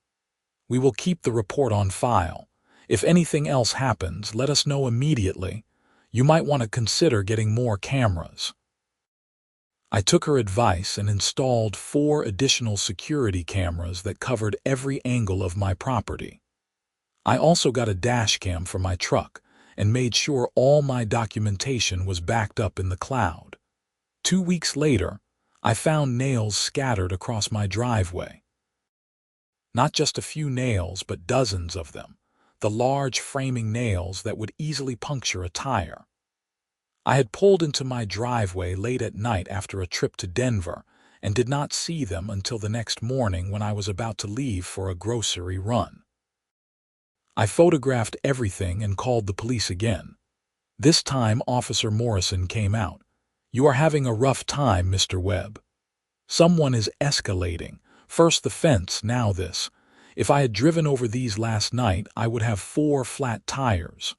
We will keep the report on file. If anything else happens, let us know immediately. You might want to consider getting more cameras. I took her advice and installed 4 additional security cameras that covered every angle of my property. I also got a dash cam for my truck and made sure all my documentation was backed up in the cloud. 2 weeks later, I found nails scattered across my driveway. Not just a few nails, but dozens of them, the large framing nails that would easily puncture a tire. I had pulled into my driveway late at night after a trip to Denver and did not see them until the next morning when I was about to leave for a grocery run. I photographed everything and called the police again. This time, Officer Morrison came out. "You are having a rough time, Mr. Webb. Someone is escalating. First the fence, now this. If I had driven over these last night, I would have 4 flat tires."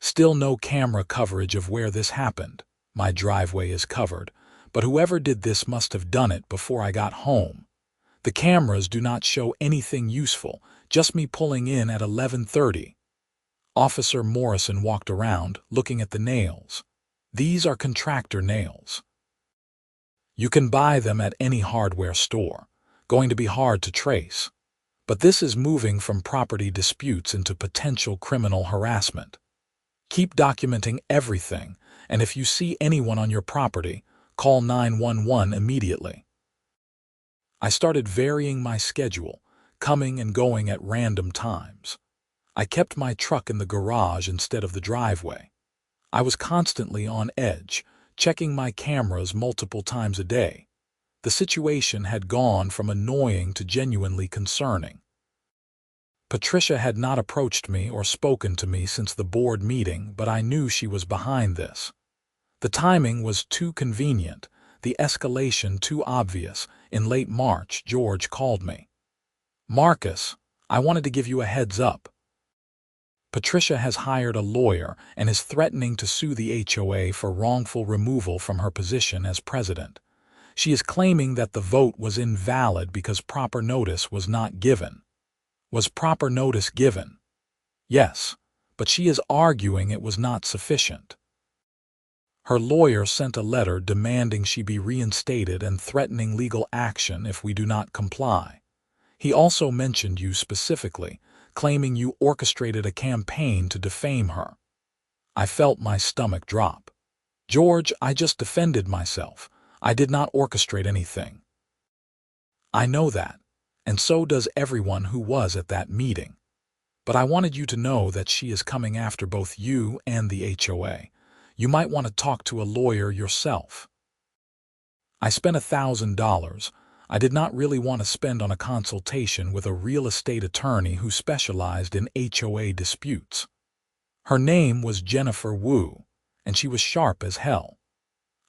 Still no camera coverage of where this happened. My driveway is covered, but whoever did this must have done it before I got home. The cameras do not show anything useful, just me pulling in at 11:30. Officer Morrison walked around, looking at the nails. These are contractor nails. You can buy them at any hardware store. Going to be hard to trace. But this is moving from property disputes into potential criminal harassment. Keep documenting everything, and if you see anyone on your property, call 911 immediately. I started varying my schedule, coming and going at random times. I kept my truck in the garage instead of the driveway. I was constantly on edge, checking my cameras multiple times a day. The situation had gone from annoying to genuinely concerning. Patricia had not approached me or spoken to me since the board meeting, but I knew she was behind this. The timing was too convenient, the escalation too obvious. In late March, George called me. "Marcus, I wanted to give you a heads up. Patricia has hired a lawyer and is threatening to sue the HOA for wrongful removal from her position as president. She is claiming that the vote was invalid because proper notice was not given." Was proper notice given? Yes, but she is arguing it was not sufficient. Her lawyer sent a letter demanding she be reinstated and threatening legal action if we do not comply. He also mentioned you specifically, claiming you orchestrated a campaign to defame her. I felt my stomach drop. "George, I just defended myself. I did not orchestrate anything." "I know that, and so does everyone who was at that meeting. But I wanted you to know that she is coming after both you and the HOA. You might want to talk to a lawyer yourself." I spent $1,000. I did not really want to spend on a consultation with a real estate attorney who specialized in HOA disputes. Her name was Jennifer Wu, and she was sharp as hell.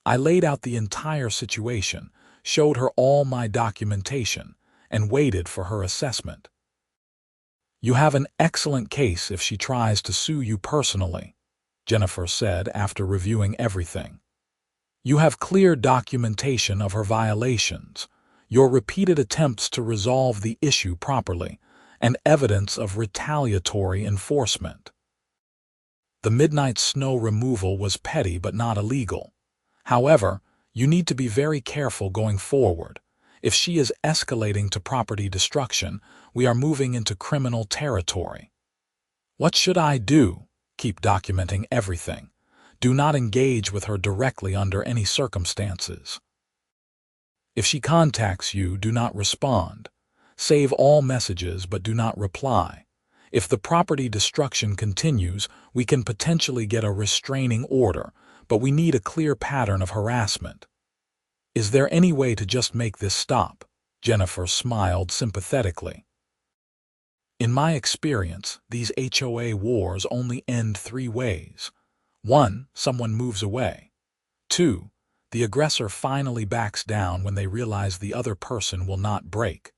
I laid out the entire situation, showed her all my documentation, and waited for her assessment. "You have an excellent case if she tries to sue you personally," Jennifer said after reviewing everything. "You have clear documentation of her violations, your repeated attempts to resolve the issue properly, and evidence of retaliatory enforcement. The midnight snow removal was petty but not illegal. However, you need to be very careful going forward. If she is escalating to property destruction, we are moving into criminal territory." What should I do? Keep documenting everything. Do not engage with her directly under any circumstances. If she contacts you, do not respond. Save all messages but do not reply. If the property destruction continues, we can potentially get a restraining order, but we need a clear pattern of harassment. Is there any way to just make this stop? Jennifer smiled sympathetically. In my experience, these HOA wars only end 3 ways. 1. Someone moves away. 2. The aggressor finally backs down when they realize the other person will not break.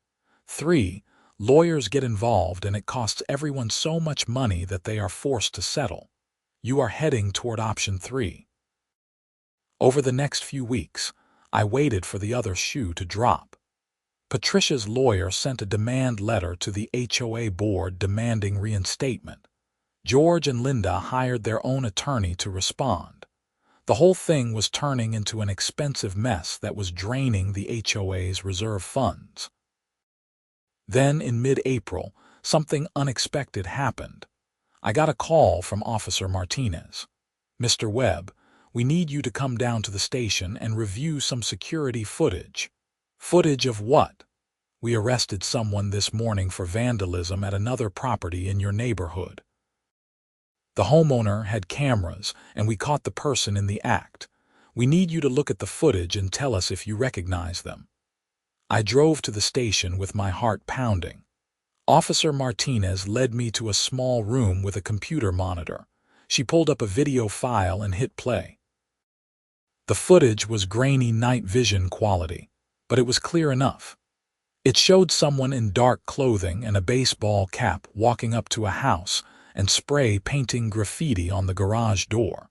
3. Lawyers get involved and it costs everyone so much money that they are forced to settle. You are heading toward option 3. Over the next few weeks, I waited for the other shoe to drop. Patricia's lawyer sent a demand letter to the HOA board demanding reinstatement. George and Linda hired their own attorney to respond. The whole thing was turning into an expensive mess that was draining the HOA's reserve funds. Then, in mid-April, something unexpected happened. I got a call from Officer Martinez. "Mr. Webb, we need you to come down to the station and review some security footage." "Footage of what?" "We arrested someone this morning for vandalism at another property in your neighborhood. The homeowner had cameras, and we caught the person in the act. We need you to look at the footage and tell us if you recognize them." I drove to the station with my heart pounding. Officer Martinez led me to a small room with a computer monitor. She pulled up a video file and hit play. The footage was grainy night vision quality, but it was clear enough. It showed someone in dark clothing and a baseball cap walking up to a house and spray painting graffiti on the garage door.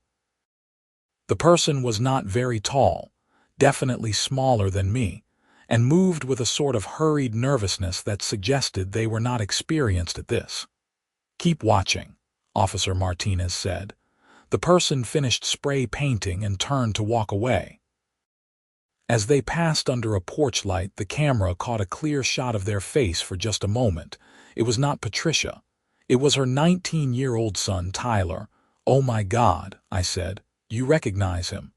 The person was not very tall, definitely smaller than me, and moved with a sort of hurried nervousness that suggested they were not experienced at this. "Keep watching," Officer Martinez said. The person finished spray painting and turned to walk away. As they passed under a porch light, the camera caught a clear shot of their face for just a moment. It was not Patricia. It was her 19-year-old son, Tyler. "Oh my God," I said. "You recognize him?"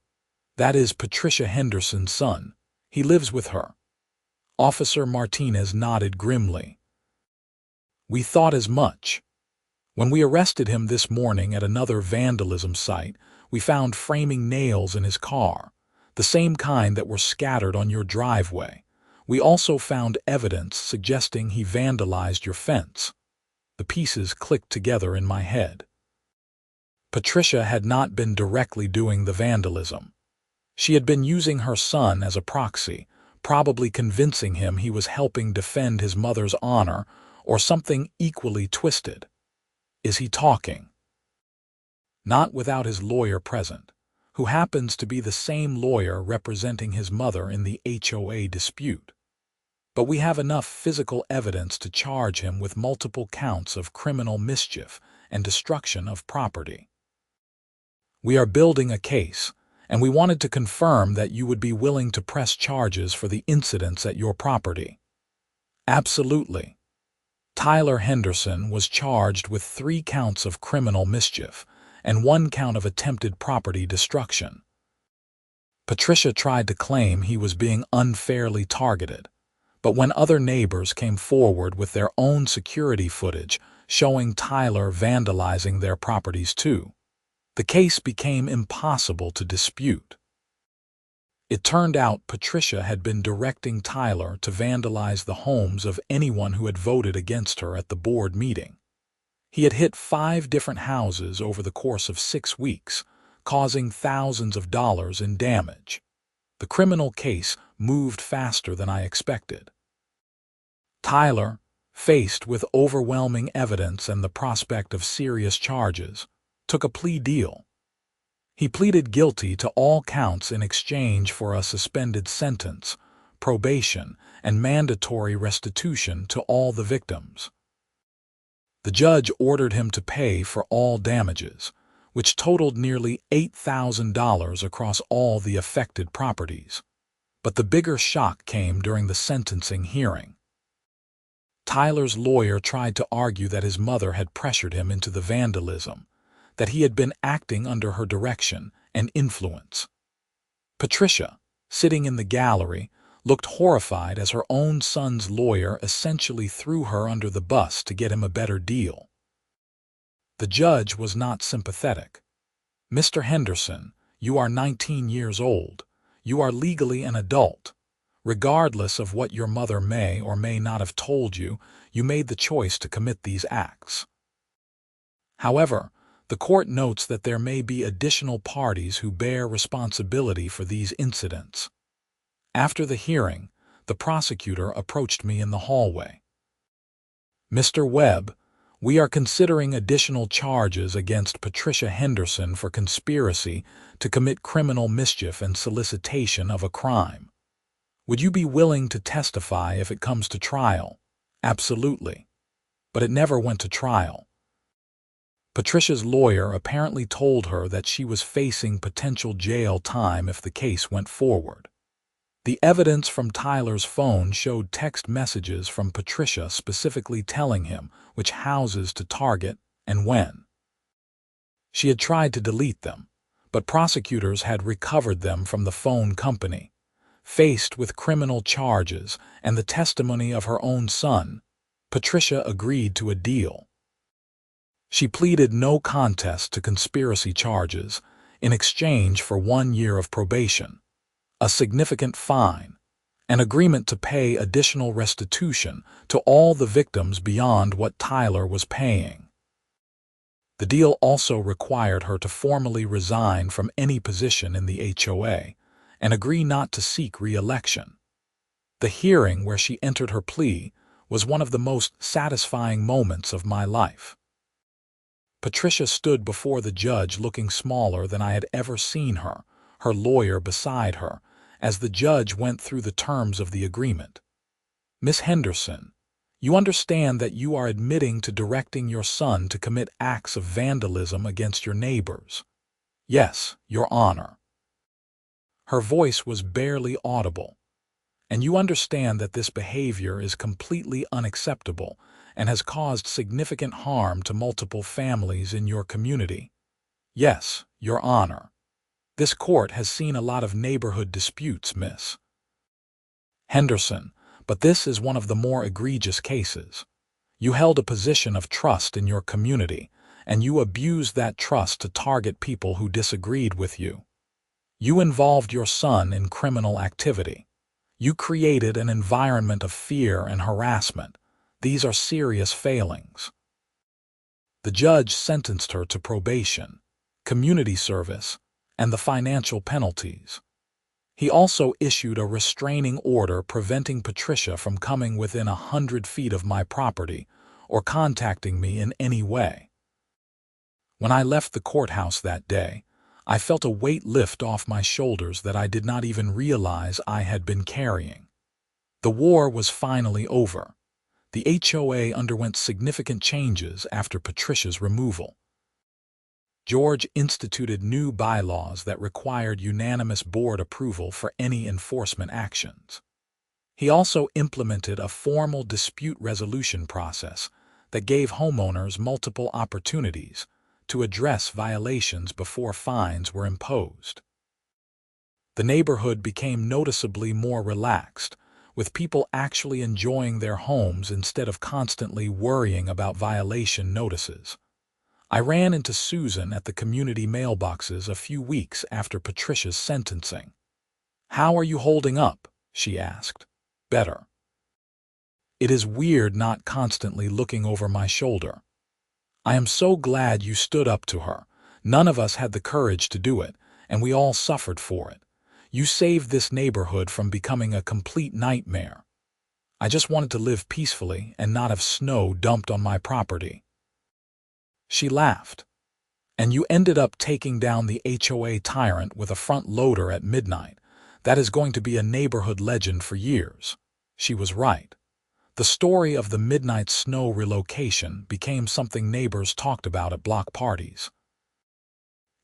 "That is Patricia Henderson's son. He lives with her." Officer Martinez nodded grimly. "We thought as much. When we arrested him this morning at another vandalism site, we found framing nails in his car, the same kind that were scattered on your driveway. We also found evidence suggesting he vandalized your fence." The pieces clicked together in my head. Patricia had not been directly doing the vandalism. She had been using her son as a proxy, probably convincing him he was helping defend his mother's honor, or something equally twisted. "Is he talking?" "Not without his lawyer present, who happens to be the same lawyer representing his mother in the HOA dispute. But we have enough physical evidence to charge him with multiple counts of criminal mischief and destruction of property. We are building a case, and we wanted to confirm that you would be willing to press charges for the incidents at your property." "Absolutely." Tyler Henderson was charged with 3 counts of criminal mischief and 1 count of attempted property destruction. Patricia tried to claim he was being unfairly targeted, but when other neighbors came forward with their own security footage showing Tyler vandalizing their properties too, the case became impossible to dispute. It turned out Patricia had been directing Tyler to vandalize the homes of anyone who had voted against her at the board meeting. He had hit 5 different houses over the course of 6 weeks, causing thousands of dollars in damage. The criminal case moved faster than I expected. Tyler, faced with overwhelming evidence and the prospect of serious charges, took a plea deal. He pleaded guilty to all counts in exchange for a suspended sentence, probation, and mandatory restitution to all the victims. The judge ordered him to pay for all damages, which totaled nearly $8,000 across all the affected properties. But the bigger shock came during the sentencing hearing. Tyler's lawyer tried to argue that his mother had pressured him into the vandalism, that he had been acting under her direction and influence. Patricia, sitting in the gallery, looked horrified as her own son's lawyer essentially threw her under the bus to get him a better deal. The judge was not sympathetic. "Mr. Henderson, you are 19 years old. You are legally an adult. Regardless of what your mother may or may not have told you, you made the choice to commit these acts. However, the court notes that there may be additional parties who bear responsibility for these incidents." After the hearing, the prosecutor approached me in the hallway. "Mr. Webb, we are considering additional charges against Patricia Henderson for conspiracy to commit criminal mischief and solicitation of a crime. Would you be willing to testify if it comes to trial?" "Absolutely." But it never went to trial. Patricia's lawyer apparently told her that she was facing potential jail time if the case went forward. The evidence from Tyler's phone showed text messages from Patricia specifically telling him which houses to target and when. She had tried to delete them, but prosecutors had recovered them from the phone company. Faced with criminal charges and the testimony of her own son, Patricia agreed to a deal. She pleaded no contest to conspiracy charges in exchange for 1 year of probation, a significant fine, an agreement to pay additional restitution to all the victims beyond what Tyler was paying. The deal also required her to formally resign from any position in the HOA and agree not to seek re-election. The hearing where she entered her plea was one of the most satisfying moments of my life. Patricia stood before the judge looking smaller than I had ever seen her, her lawyer beside her, as the judge went through the terms of the agreement. "Miss Henderson, you understand that you are admitting to directing your son to commit acts of vandalism against your neighbors?" "Yes, Your Honor." Her voice was barely audible. "And you understand that this behavior is completely unacceptable and has caused significant harm to multiple families in your community?" "Yes, Your Honor. This court has seen a lot of neighborhood disputes, Miss Henderson, but this is one of the more egregious cases. You held a position of trust in your community, and you abused that trust to target people who disagreed with you. You involved your son in criminal activity. You created an environment of fear and harassment. These are serious failings." The judge sentenced her to probation, community service, and the financial penalties. He also issued a restraining order preventing Patricia from coming within 100 feet of my property or contacting me in any way. When I left the courthouse that day, I felt a weight lift off my shoulders that I did not even realize I had been carrying. The war was finally over. The HOA underwent significant changes after Patricia's removal. George instituted new bylaws that required unanimous board approval for any enforcement actions. He also implemented a formal dispute resolution process that gave homeowners multiple opportunities to address violations before fines were imposed. The neighborhood became noticeably more relaxed, with people actually enjoying their homes instead of constantly worrying about violation notices. I ran into Susan at the community mailboxes a few weeks after Patricia's sentencing. "How are you holding up?" she asked. "Better. It is weird not constantly looking over my shoulder. I am so glad you stood up to her. None of us had the courage to do it, and we all suffered for it. You saved this neighborhood from becoming a complete nightmare. I just wanted to live peacefully and not have snow dumped on my property." She laughed. "And you ended up taking down the HOA tyrant with a front loader at midnight. That is going to be a neighborhood legend for years." She was right. The story of the midnight snow relocation became something neighbors talked about at block parties.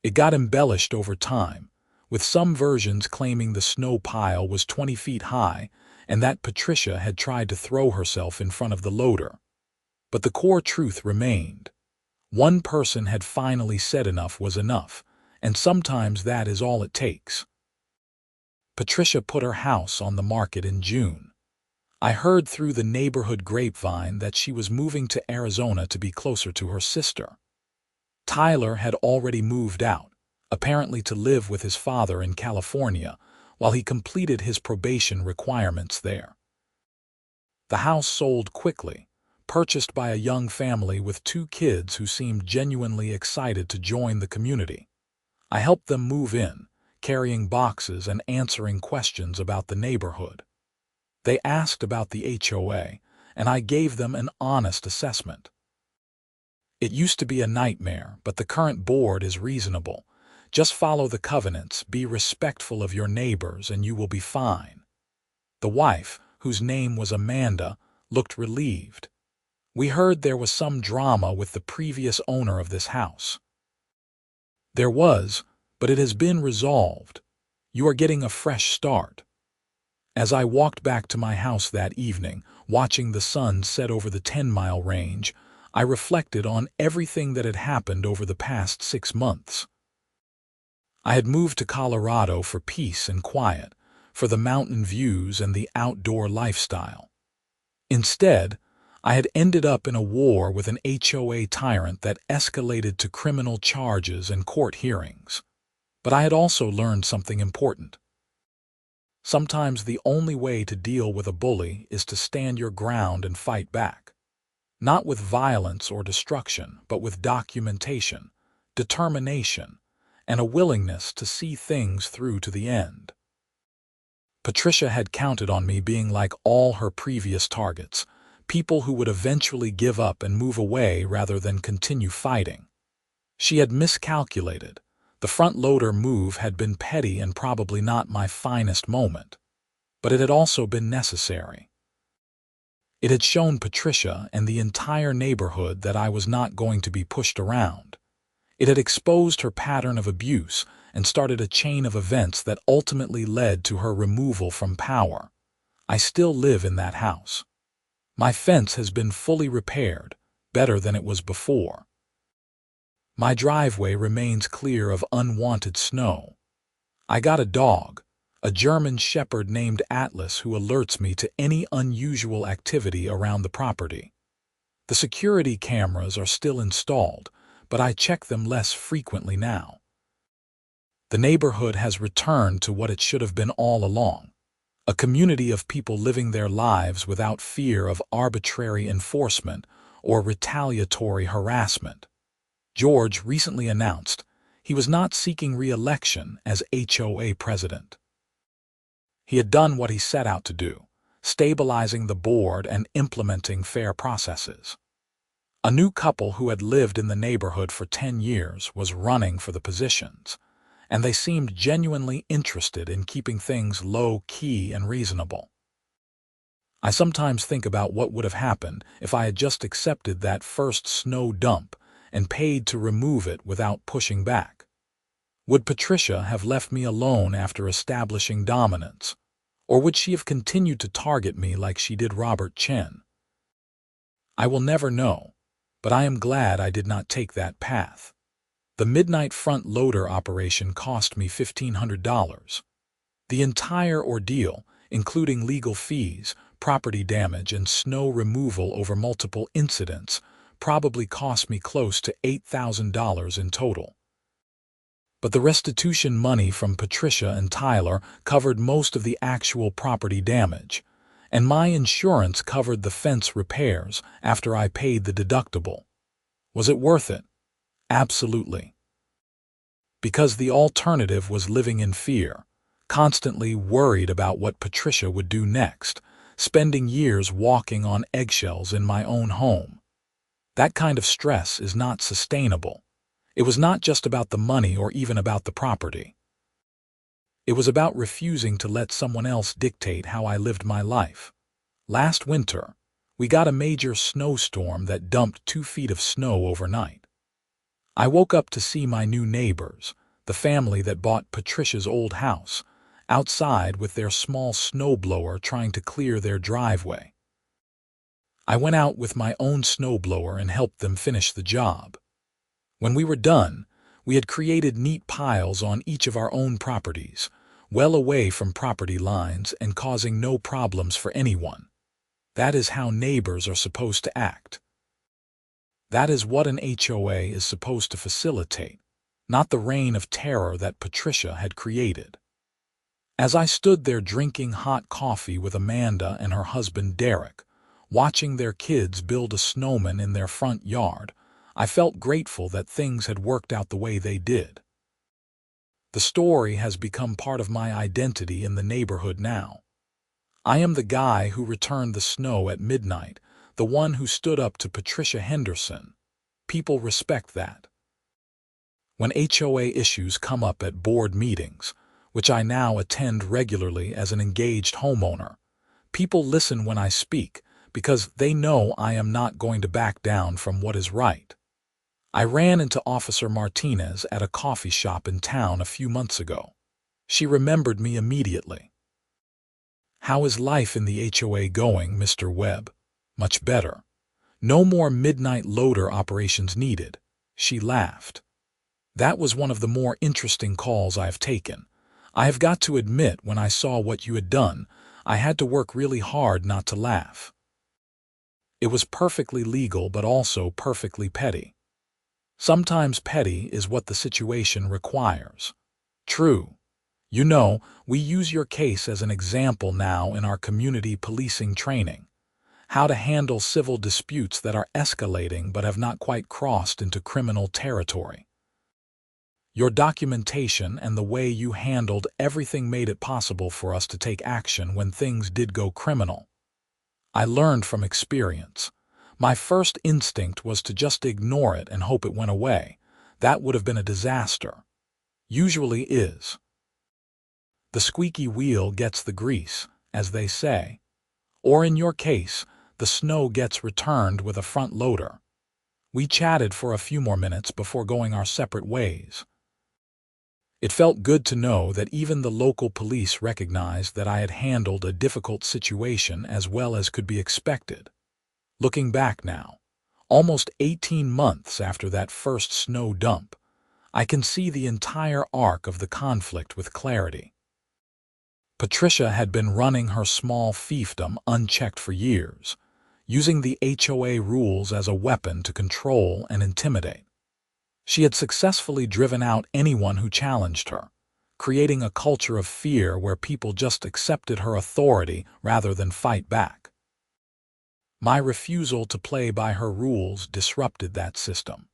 It got embellished over time, with some versions claiming the snow pile was 20 feet high and that Patricia had tried to throw herself in front of the loader. But the core truth remained. One person had finally said enough was enough, and sometimes that is all it takes. Patricia put her house on the market in June. I heard through the neighborhood grapevine that she was moving to Arizona to be closer to her sister. Tyler had already moved out, apparently to live with his father in California, while he completed his probation requirements there. The house sold quickly, purchased by a young family with 2 kids who seemed genuinely excited to join the community. I helped them move in, carrying boxes and answering questions about the neighborhood. They asked about the HOA and I gave them an honest assessment. It used to be a nightmare, but the current board is reasonable. Just follow the covenants, be respectful of your neighbors, and you will be fine. The wife, whose name was Amanda, looked relieved. We heard there was some drama with the previous owner of this house. There was, but it has been resolved. You are getting a fresh start. As I walked back to my house that evening, watching the sun set over the 10-mile range, I reflected on everything that had happened over the past 6 months. I had moved to Colorado for peace and quiet, for the mountain views and the outdoor lifestyle. Instead, I had ended up in a war with an HOA tyrant that escalated to criminal charges and court hearings. But I had also learned something important. Sometimes the only way to deal with a bully is to stand your ground and fight back. Not with violence or destruction, but with documentation, determination, and a willingness to see things through to the end. Patricia had counted on me being like all her previous targets, people who would eventually give up and move away rather than continue fighting. She had miscalculated. The front-loader move had been petty and probably not my finest moment, but it had also been necessary. It had shown Patricia and the entire neighborhood that I was not going to be pushed around. It had exposed her pattern of abuse and started a chain of events that ultimately led to her removal from power. I still live in that house. My fence has been fully repaired, better than it was before. My driveway remains clear of unwanted snow. I got a dog, a German shepherd named Atlas, who alerts me to any unusual activity around the property. The security cameras are still installed, but I check them less frequently now. The neighborhood has returned to what it should have been all along, a community of people living their lives without fear of arbitrary enforcement or retaliatory harassment. George recently announced he was not seeking re-election as HOA president. He had done what he set out to do, stabilizing the board and implementing fair processes. A new couple who had lived in the neighborhood for 10 years was running for the positions, and they seemed genuinely interested in keeping things low-key and reasonable. I sometimes think about what would have happened if I had just accepted that first snow dump and paid to remove it without pushing back. Would Patricia have left me alone after establishing dominance, or would she have continued to target me like she did Robert Chen? I will never know, but I am glad I did not take that path. The midnight front loader operation cost me $1,500. The entire ordeal, including legal fees, property damage, and snow removal over multiple incidents, probably cost me close to $8,000 in total. But the restitution money from Patricia and Tyler covered most of the actual property damage, and my insurance covered the fence repairs after I paid the deductible. Was it worth it? Absolutely. Because the alternative was living in fear, constantly worried about what Patricia would do next, spending years walking on eggshells in my own home. That kind of stress is not sustainable. It was not just about the money or even about the property. It was about refusing to let someone else dictate how I lived my life. Last winter, we got a major snowstorm that dumped 2 feet of snow overnight. I woke up to see my new neighbors, the family that bought Patricia's old house, outside with their small snowblower trying to clear their driveway. I went out with my own snowblower and helped them finish the job. When we were done, we had created neat piles on each of our own properties, well away from property lines and causing no problems for anyone. That is how neighbors are supposed to act. That is what an HOA is supposed to facilitate, not the reign of terror that Patricia had created. As I stood there drinking hot coffee with Amanda and her husband Derek, watching their kids build a snowman in their front yard, I felt grateful that things had worked out the way they did. The story has become part of my identity in the neighborhood now. I am the guy who returned the snow at midnight, the one who stood up to Patricia Henderson. People respect that. When HOA issues come up at board meetings, which I now attend regularly as an engaged homeowner, people listen when I speak because they know I am not going to back down from what is right. I ran into Officer Martinez at a coffee shop in town a few months ago. She remembered me immediately. "How is life in the HOA going, Mr. Webb?" "Much better. No more midnight loader operations needed." She laughed. "That was one of the more interesting calls I have taken. I have got to admit, when I saw what you had done, I had to work really hard not to laugh. It was perfectly legal but also perfectly petty. Sometimes petty is what the situation requires." "True. You know, we use your case as an example now in our community policing training. How to handle civil disputes that are escalating but have not quite crossed into criminal territory. Your documentation and the way you handled everything made it possible for us to take action when things did go criminal. I learned from experience. My first instinct was to just ignore it and hope it went away. That would have been a disaster. Usually is. The squeaky wheel gets the grease, as they say. Or in your case, the snow gets returned with a front loader." We chatted for a few more minutes before going our separate ways. It felt good to know that even the local police recognized that I had handled a difficult situation as well as could be expected. Looking back now, almost 18 months after that first snow dump, I can see the entire arc of the conflict with clarity. Patricia had been running her small fiefdom unchecked for years, using the HOA rules as a weapon to control and intimidate. She had successfully driven out anyone who challenged her, creating a culture of fear where people just accepted her authority rather than fight back. My refusal to play by her rules disrupted that system.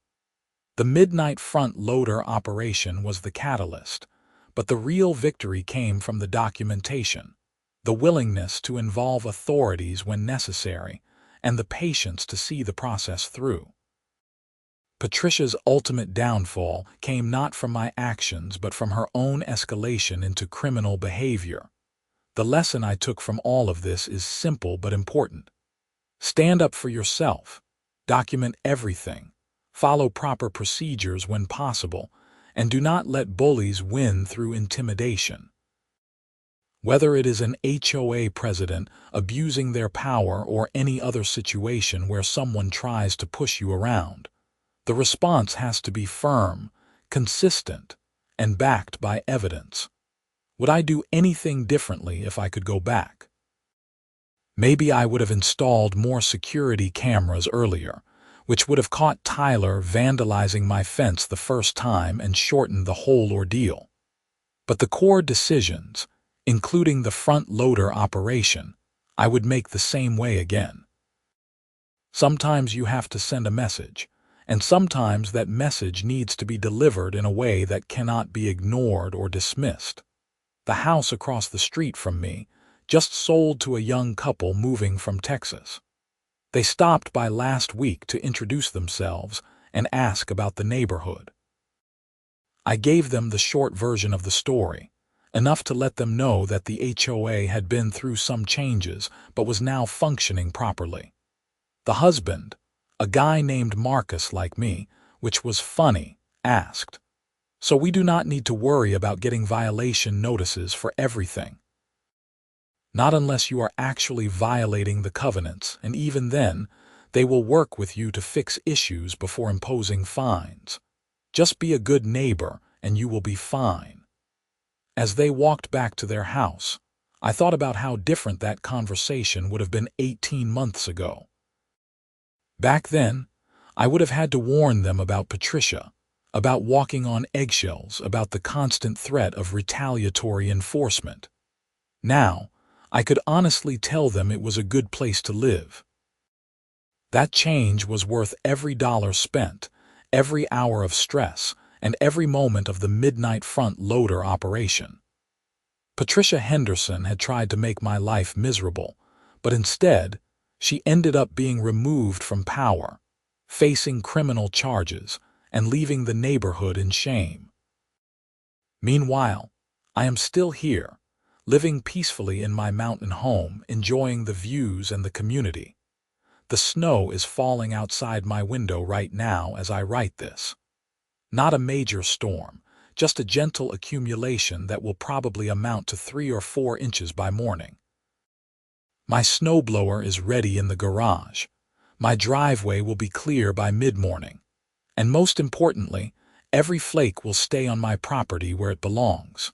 The midnight front loader operation was the catalyst, but the real victory came from the documentation, the willingness to involve authorities when necessary, and the patience to see the process through. Patricia's ultimate downfall came not from my actions but from her own escalation into criminal behavior. The lesson I took from all of this is simple but important. Stand up for yourself, document everything, follow proper procedures when possible, and do not let bullies win through intimidation. Whether it is an HOA president abusing their power or any other situation where someone tries to push you around, the response has to be firm, consistent, and backed by evidence. Would I do anything differently if I could go back? Maybe I would have installed more security cameras earlier, which would have caught Tyler vandalizing my fence the first time and shortened the whole ordeal. But the core decisions, including the front loader operation, I would make the same way again. Sometimes you have to send a message, and sometimes that message needs to be delivered in a way that cannot be ignored or dismissed. The house across the street from me just sold to a young couple moving from Texas. They stopped by last week to introduce themselves and ask about the neighborhood. I gave them the short version of the story, enough to let them know that the HOA had been through some changes but was now functioning properly. The husband, a guy named Marcus like me, which was funny, asked, "So we do not need to worry about getting violation notices for everything?" Not unless you are actually violating the covenants, and even then, they will work with you to fix issues before imposing fines. Just be a good neighbor and you will be fine. As they walked back to their house, I thought about how different that conversation would have been 18 months ago. Back then, I would have had to warn them about Patricia, about walking on eggshells, about the constant threat of retaliatory enforcement. Now, I could honestly tell them it was a good place to live. That change was worth every dollar spent, every hour of stress, and every moment of the midnight front loader operation. Patricia Henderson had tried to make my life miserable, but instead, she ended up being removed from power, facing criminal charges, and leaving the neighborhood in shame. Meanwhile, I am still here, living peacefully in my mountain home, enjoying the views and the community. The snow is falling outside my window right now as I write this. Not a major storm, just a gentle accumulation that will probably amount to 3 or 4 inches by morning. My snowblower is ready in the garage. My driveway will be clear by mid-morning. And most importantly, every flake will stay on my property where it belongs.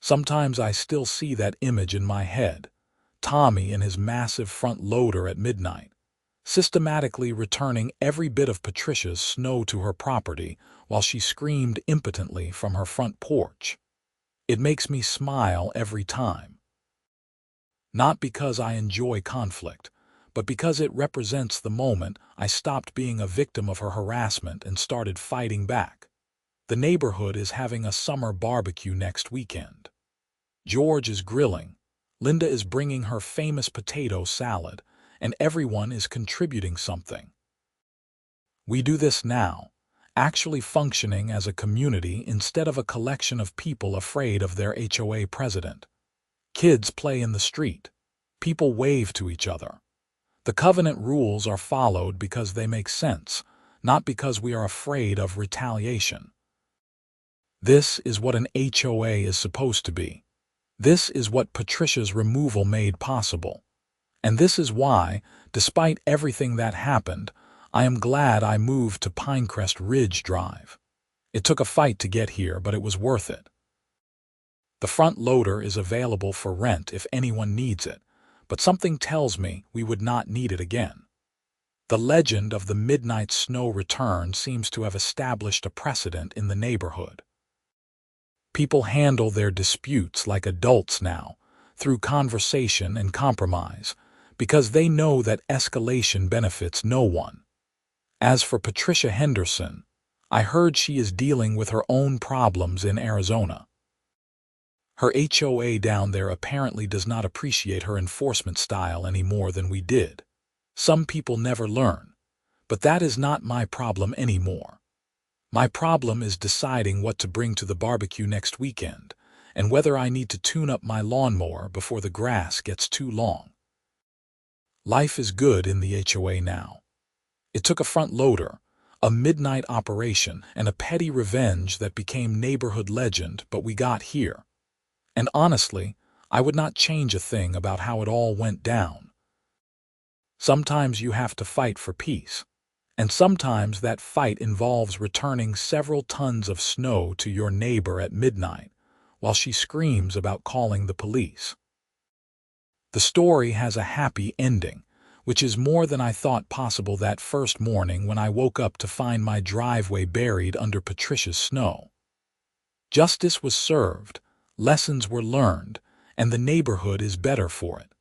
Sometimes I still see that image in my head, Tommy in his massive front loader at midnight, systematically returning every bit of Patricia's snow to her property while she screamed impotently from her front porch. It makes me smile every time. Not because I enjoy conflict, but because it represents the moment I stopped being a victim of her harassment and started fighting back. The neighborhood is having a summer barbecue next weekend. George is grilling, Linda is bringing her famous potato salad, and everyone is contributing something. We do this now, actually functioning as a community instead of a collection of people afraid of their HOA president. Kids play in the street. People wave to each other. The covenant rules are followed because they make sense, not because we are afraid of retaliation. This is what an HOA is supposed to be. This is what Patricia's removal made possible. And this is why, despite everything that happened, I am glad I moved to Pinecrest Ridge Drive. It took a fight to get here, but it was worth it. The front loader is available for rent if anyone needs it, but something tells me we would not need it again. The legend of the midnight snow return seems to have established a precedent in the neighborhood. People handle their disputes like adults now, through conversation and compromise, because they know that escalation benefits no one. As for Patricia Henderson, I heard she is dealing with her own problems in Arizona. Her HOA down there apparently does not appreciate her enforcement style any more than we did. Some people never learn, but that is not my problem anymore. My problem is deciding what to bring to the barbecue next weekend, and whether I need to tune up my lawnmower before the grass gets too long. Life is good in the HOA now. It took a front loader, a midnight operation, and a petty revenge that became neighborhood legend, but we got here. And honestly, I would not change a thing about how it all went down. Sometimes you have to fight for peace, and sometimes that fight involves returning several tons of snow to your neighbor at midnight while she screams about calling the police. The story has a happy ending, which is more than I thought possible that first morning when I woke up to find my driveway buried under Patricia's snow. Justice was served, lessons were learned, and the neighborhood is better for it.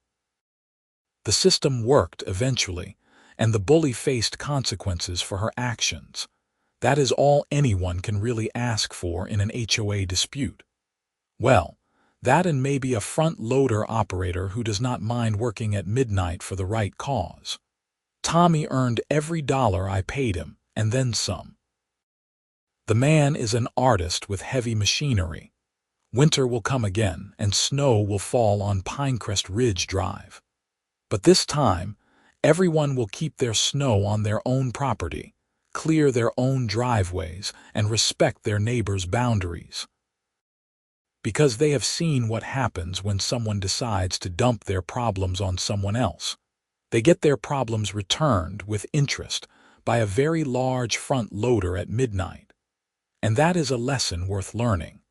The system worked eventually, and the bully faced consequences for her actions. That is all anyone can really ask for in an HOA dispute. Well, that and maybe a front loader operator who does not mind working at midnight for the right cause. Tommy earned every dollar I paid him, and then some. The man is an artist with heavy machinery. Winter will come again, and snow will fall on Pinecrest Ridge Drive. But this time, everyone will keep their snow on their own property, clear their own driveways, and respect their neighbors' boundaries. Because they have seen what happens when someone decides to dump their problems on someone else. They get their problems returned with interest by a very large front loader at midnight. And that is a lesson worth learning.